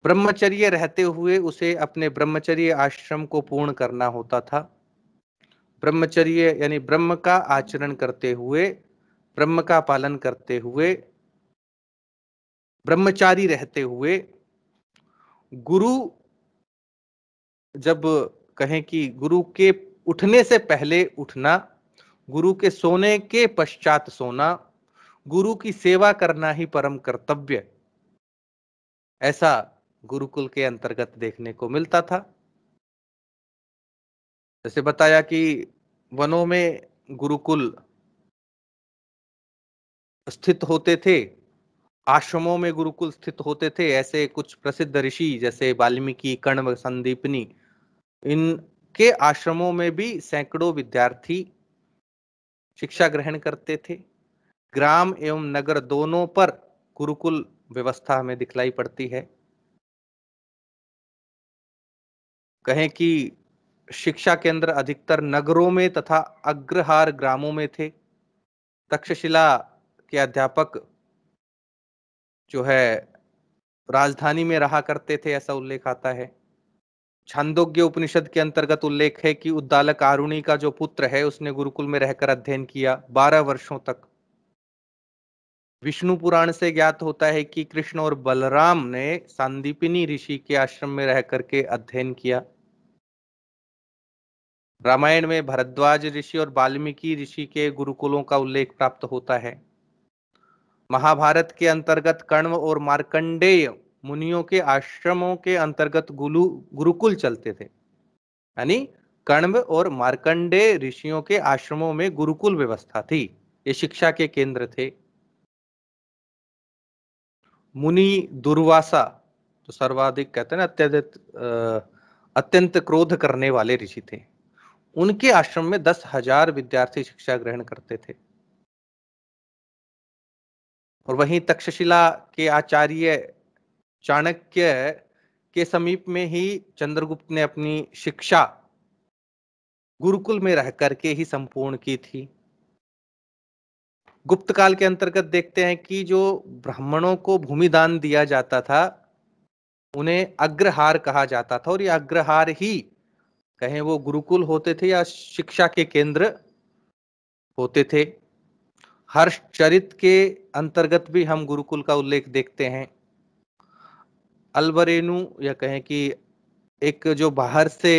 Speaker 1: ब्रह्मचर्य रहते हुए उसे अपने ब्रह्मचर्य आश्रम को पूर्ण करना होता था। ब्रह्मचर्य यानी ब्रह्म का आचरण करते हुए, ब्रह्म का पालन करते हुए, ब्रह्मचारी रहते हुए गुरु, जब कहें कि गुरु के उठने से पहले उठना, गुरु के सोने के पश्चात सोना, गुरु की सेवा करना ही परम कर्तव्य, ऐसा गुरुकुल के अंतर्गत देखने को मिलता था। जैसे बताया कि वनों में गुरुकुल स्थित होते थे, आश्रमों में गुरुकुल स्थित होते थे। ऐसे कुछ प्रसिद्ध ऋषि जैसे वाल्मीकि, कण्व, संदीपनी, इनके आश्रमों में भी सैकड़ों विद्यार्थी शिक्षा ग्रहण करते थे। ग्राम एवं नगर दोनों पर गुरुकुल व्यवस्था हमें दिखलाई पड़ती है। कहें कि शिक्षा केंद्र अधिकतर नगरों में तथा अग्रहार ग्रामों में थे। तक्षशिला के अध्यापक जो है राजधानी में रहा करते थे, ऐसा उल्लेख आता है। छांदोग्य उपनिषद के अंतर्गत उल्लेख है कि उद्दालक आरुणि का जो पुत्र है उसने गुरुकुल में रहकर अध्ययन किया 12 वर्षों तक। विष्णु पुराण से ज्ञात होता है कि कृष्ण और बलराम ने सांदीपनी ऋषि के आश्रम में रह करके अध्ययन किया। रामायण में भरद्वाज ऋषि और वाल्मीकि ऋषि के गुरुकुलों का उल्लेख प्राप्त होता है। महाभारत के अंतर्गत कण्व और मार्कंडेय मुनियों के आश्रमों के अंतर्गत गुरुकुल चलते थे। यानी कण्व और मार्कंडेय ऋषियों के आश्रमों में गुरुकुल व्यवस्था थी, ये शिक्षा के केंद्र थे। मुनि दुर्वासा, जो सर्वाधिक कहते हैं ना अत्यंत क्रोध करने वाले ऋषि थे, उनके आश्रम में 10,000 विद्यार्थी शिक्षा ग्रहण करते थे। और वहीं तक्षशिला के आचार्य चाणक्य के समीप में ही चंद्रगुप्त ने अपनी शिक्षा गुरुकुल में रह करके ही संपूर्ण की थी। गुप्त काल के अंतर्गत देखते हैं कि जो ब्राह्मणों को भूमि दान दिया जाता था उन्हें अग्रहार कहा जाता था, और ये अग्रहार ही कहें वो गुरुकुल होते थे या शिक्षा के केंद्र होते थे। हर्षचरित के अंतर्गत भी हम गुरुकुल का उल्लेख देखते हैं। अल्बरेनु या कहें कि एक जो बाहर से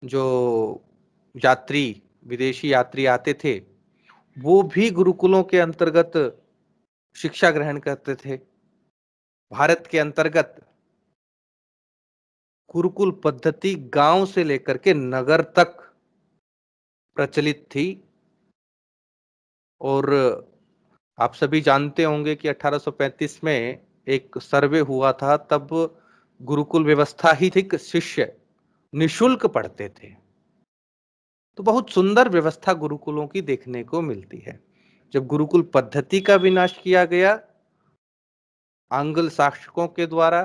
Speaker 1: जो यात्री, विदेशी यात्री आते थे, वो भी गुरुकुलों के अंतर्गत शिक्षा ग्रहण करते थे। भारत के अंतर्गत गुरुकुल पद्धति गांव से लेकर के नगर तक प्रचलित थी। और आप सभी जानते होंगे कि 1835 में एक सर्वे हुआ था, तब गुरुकुल व्यवस्था ही थी, शिष्य निशुल्क पढ़ते थे। तो बहुत सुंदर व्यवस्था गुरुकुलों की देखने को मिलती है। जब गुरुकुल पद्धति का विनाश किया गया आंग्ल शासकों के द्वारा,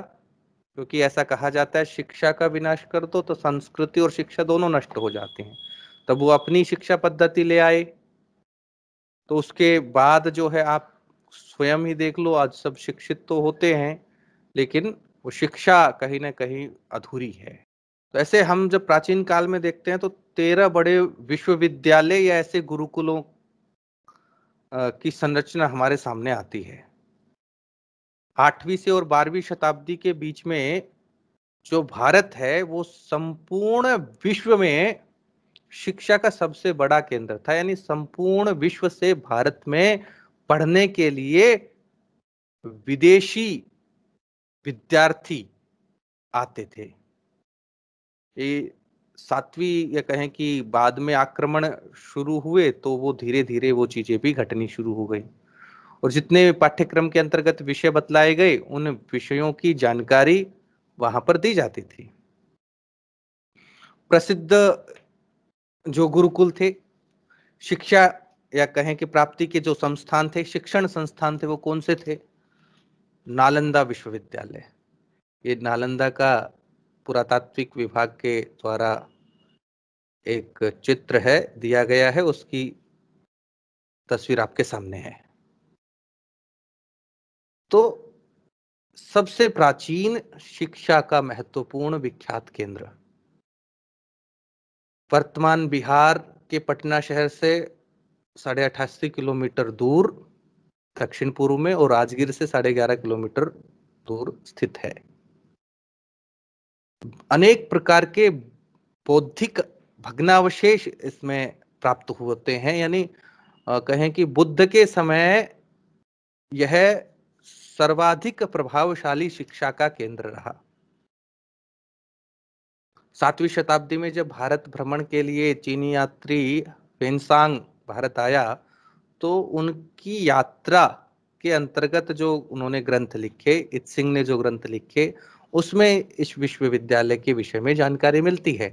Speaker 1: क्योंकि ऐसा कहा जाता है शिक्षा का विनाश कर दो तो संस्कृति और शिक्षा दोनों नष्ट हो जाती हैं, तब वो अपनी शिक्षा पद्धति ले आए। तो उसके बाद जो है आप स्वयं ही देख लो, आज सब शिक्षित तो होते हैं, लेकिन वो शिक्षा कहीं न कहीं अधूरी है। तो ऐसे हम जब प्राचीन काल में देखते हैं तो 13 बड़े विश्वविद्यालय या ऐसे गुरुकुलों की संरचना हमारे सामने आती है। 8वीं से और 12वीं शताब्दी के बीच में जो भारत है वो संपूर्ण विश्व में शिक्षा का सबसे बड़ा केंद्र था, यानी संपूर्ण विश्व से भारत में पढ़ने के लिए विदेशी विद्यार्थी आते थे। ये 7वीं या कहें कि बाद में आक्रमण शुरू हुए तो वो धीरे-धीरे वो चीज़ें भी घटनी शुरू हो गई और जितने पाठ्यक्रम के अंतर्गत विषय बतलाए गए, उन विषयों की जानकारी वहाँ पर दी जाती थी। प्रसिद्ध जो गुरुकुल थे, शिक्षा या कहें कि प्राप्ति के जो संस्थान थे, शिक्षण संस्थान थे, वो कौन से थे? नालंदा विश्वविद्यालय। ये नालंदा का पुरातात्विक विभाग के द्वारा एक चित्र है, दिया गया है, उसकी तस्वीर आपके सामने है। तो सबसे प्राचीन शिक्षा का महत्वपूर्ण विख्यात केंद्र वर्तमान बिहार के पटना शहर से 88 किलोमीटर दूर दक्षिण पूर्व में और राजगीर से 11.5 किलोमीटर दूर स्थित है। अनेक प्रकार के बौद्धिक भग्नावशेष इसमें प्राप्त होते हैं, यानी कहें कि बुद्ध के समय यह सर्वाधिक प्रभावशाली शिक्षा का केंद्र रहा। 7वीं शताब्दी में जब भारत भ्रमण के लिए चीनी यात्री फेनसांग भारत आया, तो उनकी यात्रा के अंतर्गत जो उन्होंने ग्रंथ लिखे, इत्सिंग ने जो ग्रंथ लिखे, उसमें इस विश्वविद्यालय के विषय में जानकारी मिलती है।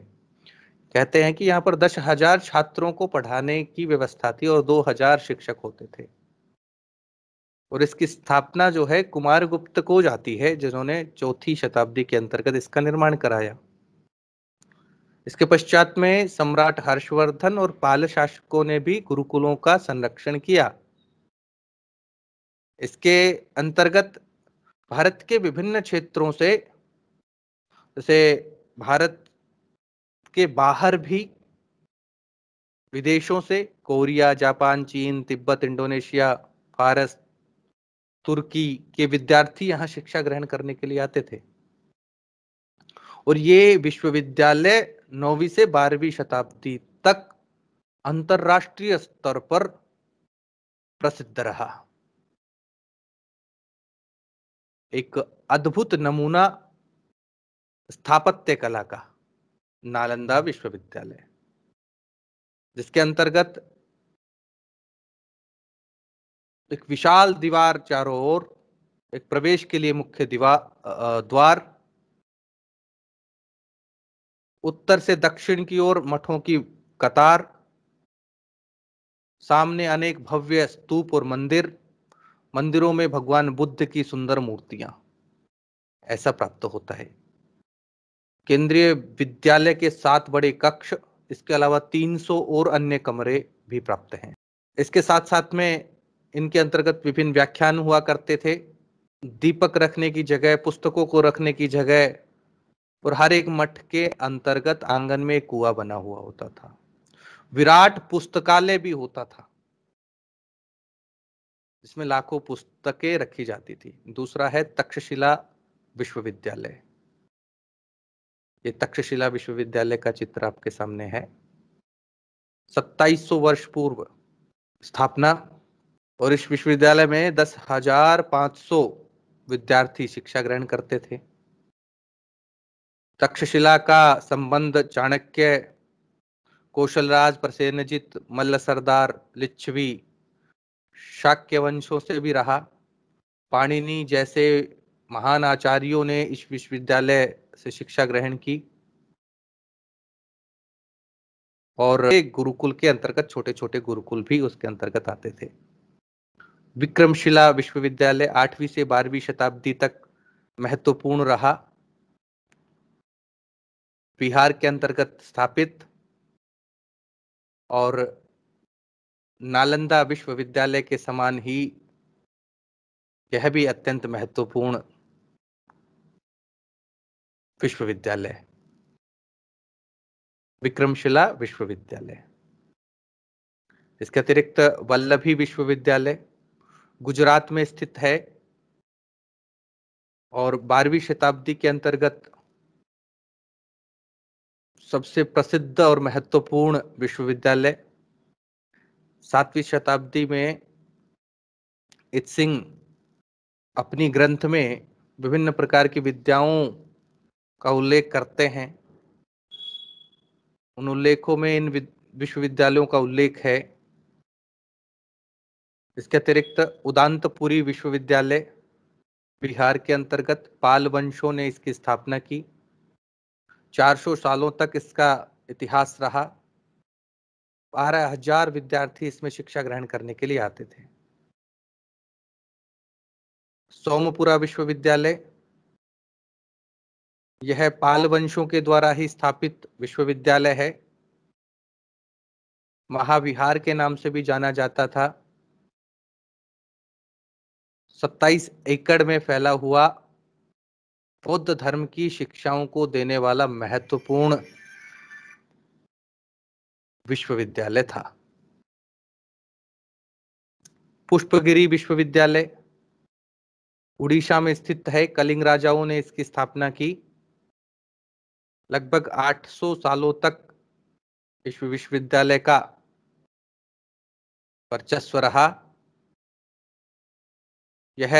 Speaker 1: कहते हैं कि यहाँ पर 10,000 छात्रों को पढ़ाने की व्यवस्था थी और 2,000 शिक्षक होते थे और इसकी स्थापना जो है कुमारगुप्त को जाती है, जिन्होंने 4वीं शताब्दी के अंतर्गत इसका निर्माण कराया। इसके पश्चात में सम्राट हर्षवर्धन और पाल शासकों ने भी गुरुकुलों का संरक्षण किया। इसके अंतर्गत भारत के विभिन्न क्षेत्रों से, जैसे भारत के बाहर भी विदेशों से कोरिया, जापान, चीन, तिब्बत, इंडोनेशिया, फारस, तुर्की के विद्यार्थी यहाँ शिक्षा ग्रहण करने के लिए आते थे और ये विश्वविद्यालय 9वीं से 12वीं शताब्दी तक अंतरराष्ट्रीय स्तर पर प्रसिद्ध रहा। एक अद्भुत नमूना स्थापत्य कला का नालंदा विश्वविद्यालय, जिसके अंतर्गत एक विशाल दीवार चारों ओर, एक प्रवेश के लिए मुख्य द्वार, उत्तर से दक्षिण की ओर मठों की कतार, सामने अनेक भव्य स्तूप और मंदिर, मंदिरों में भगवान बुद्ध की सुंदर मूर्तियां, ऐसा प्राप्त होता है। केंद्रीय विद्यालय के 7 बड़े कक्ष, इसके अलावा 300 और अन्य कमरे भी प्राप्त हैं। इसके साथ साथ में इनके अंतर्गत विभिन्न व्याख्यान हुआ करते थे, दीपक रखने की जगह, पुस्तकों को रखने की जगह और हर एक मठ के अंतर्गत आंगन में एक कुआं बना हुआ होता था। विराट पुस्तकालय भी होता था, जिसमें लाखों पुस्तकें रखी जाती थी। दूसरा है तक्षशिला विश्वविद्यालय। ये तक्षशिला विश्वविद्यालय का चित्र आपके सामने है। 2700 वर्ष पूर्व स्थापना और इस विश्वविद्यालय में 10,500 विद्यार्थी शिक्षा ग्रहण करते थे। तक्षशिला का संबंध चाणक्य, कौशलराज, प्रसेनजित, मल्ल सरदार, लिच्छवी, शाक्य वंशों से भी रहा। पाणिनि जैसे महान आचार्यों ने इस विश्वविद्यालय से शिक्षा ग्रहण की और एक गुरुकुल के अंतर्गत छोटे छोटे गुरुकुल भी उसके अंतर्गत आते थे। विक्रमशिला विश्वविद्यालय 8वीं से 12वीं शताब्दी तक महत्वपूर्ण रहा। बिहार के अंतर्गत स्थापित और नालंदा विश्वविद्यालय के समान ही यह भी अत्यंत महत्वपूर्ण विश्वविद्यालय है, विक्रमशिला विश्वविद्यालय। इसके अतिरिक्त वल्लभी विश्वविद्यालय गुजरात में स्थित है और 12वीं शताब्दी के अंतर्गत सबसे प्रसिद्ध और महत्वपूर्ण विश्वविद्यालय। 7वीं शताब्दी में इत्सिंग अपनी ग्रंथ में विभिन्न प्रकार की विद्याओं का उल्लेख करते हैं। उन उल्लेखों में इन विश्वविद्यालयों का उल्लेख है। इसके अतिरिक्त उदांतपुरी विश्वविद्यालय बिहार के अंतर्गत पाल वंशों ने इसकी स्थापना की। 400 सालों तक इसका इतिहास रहा। 12,000 विद्यार्थी इसमें शिक्षा ग्रहण करने के लिए आते थे। सोमपुरा विश्वविद्यालय, यह पाल वंशों के द्वारा ही स्थापित विश्वविद्यालय है। महाविहार के नाम से भी जाना जाता था। 27 एकड़ में फैला हुआ बौद्ध धर्म की शिक्षाओं को देने वाला महत्वपूर्ण विश्वविद्यालय था। पुष्पगिरी विश्वविद्यालय उड़ीसा में स्थित है। कलिंग राजाओं ने इसकी स्थापना की। लगभग 800 सालों तक इस विश्वविद्यालय का वर्चस्व रहा। यह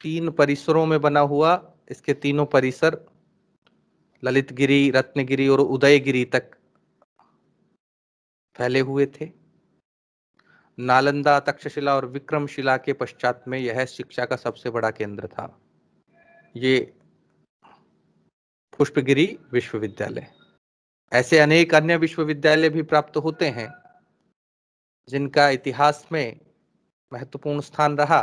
Speaker 1: 3 परिसरों में बना हुआ, इसके तीनों परिसर ललितगिरी, रत्नगिरी और उदयगिरी तक फैले हुए थे। नालंदा, तक्षशिला और विक्रमशिला के पश्चात में यह शिक्षा का सबसे बड़ा केंद्र था, ये पुष्पगिरी विश्वविद्यालय। ऐसे अनेक अन्य विश्वविद्यालय भी प्राप्त होते हैं जिनका इतिहास में महत्वपूर्ण स्थान रहा,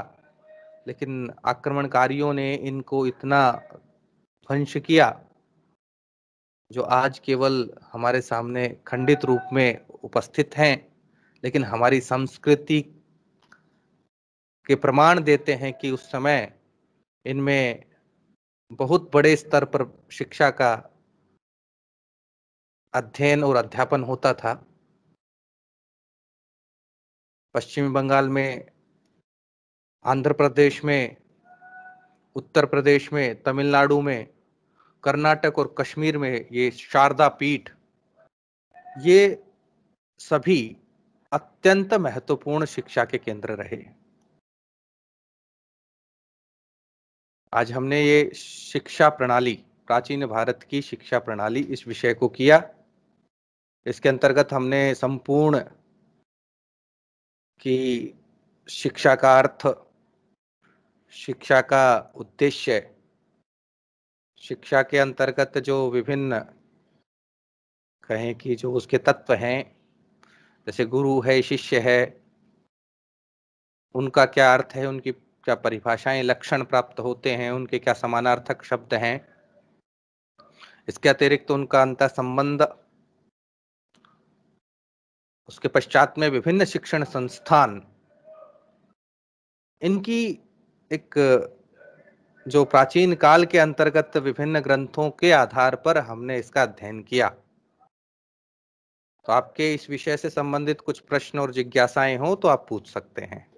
Speaker 1: लेकिन आक्रमणकारियों ने इनको इतना ध्वंस किया जो आज केवल हमारे सामने खंडित रूप में उपस्थित हैं, लेकिन हमारी संस्कृति के प्रमाण देते हैं कि उस समय इनमें बहुत बड़े स्तर पर शिक्षा का अध्ययन और अध्यापन होता था। पश्चिमी बंगाल में, आंध्र प्रदेश में, उत्तर प्रदेश में, तमिलनाडु में, कर्नाटक और कश्मीर में ये शारदा पीठ, ये सभी अत्यंत महत्वपूर्ण शिक्षा के केंद्र रहे। आज हमने ये शिक्षा प्रणाली, प्राचीन भारत की शिक्षा प्रणाली, इस विषय को किया। इसके अंतर्गत हमने संपूर्ण की शिक्षा का अर्थ, शिक्षा का उद्देश्य, शिक्षा के अंतर्गत जो विभिन्न कहें कि जो उसके तत्व हैं, जैसे गुरु है, शिष्य है, उनका क्या अर्थ है, उनकी क्या परिभाषाएं, लक्षण प्राप्त होते हैं, उनके क्या समानार्थक शब्द हैं, इसके अतिरिक्त उनका अंतर संबंध, उसके पश्चात में विभिन्न शिक्षण संस्थान, इनकी एक जो प्राचीन काल के अंतर्गत विभिन्न ग्रंथों के आधार पर हमने इसका अध्ययन किया। तो आपके इस विषय से संबंधित कुछ प्रश्न और जिज्ञासाएं हो तो आप पूछ सकते हैं।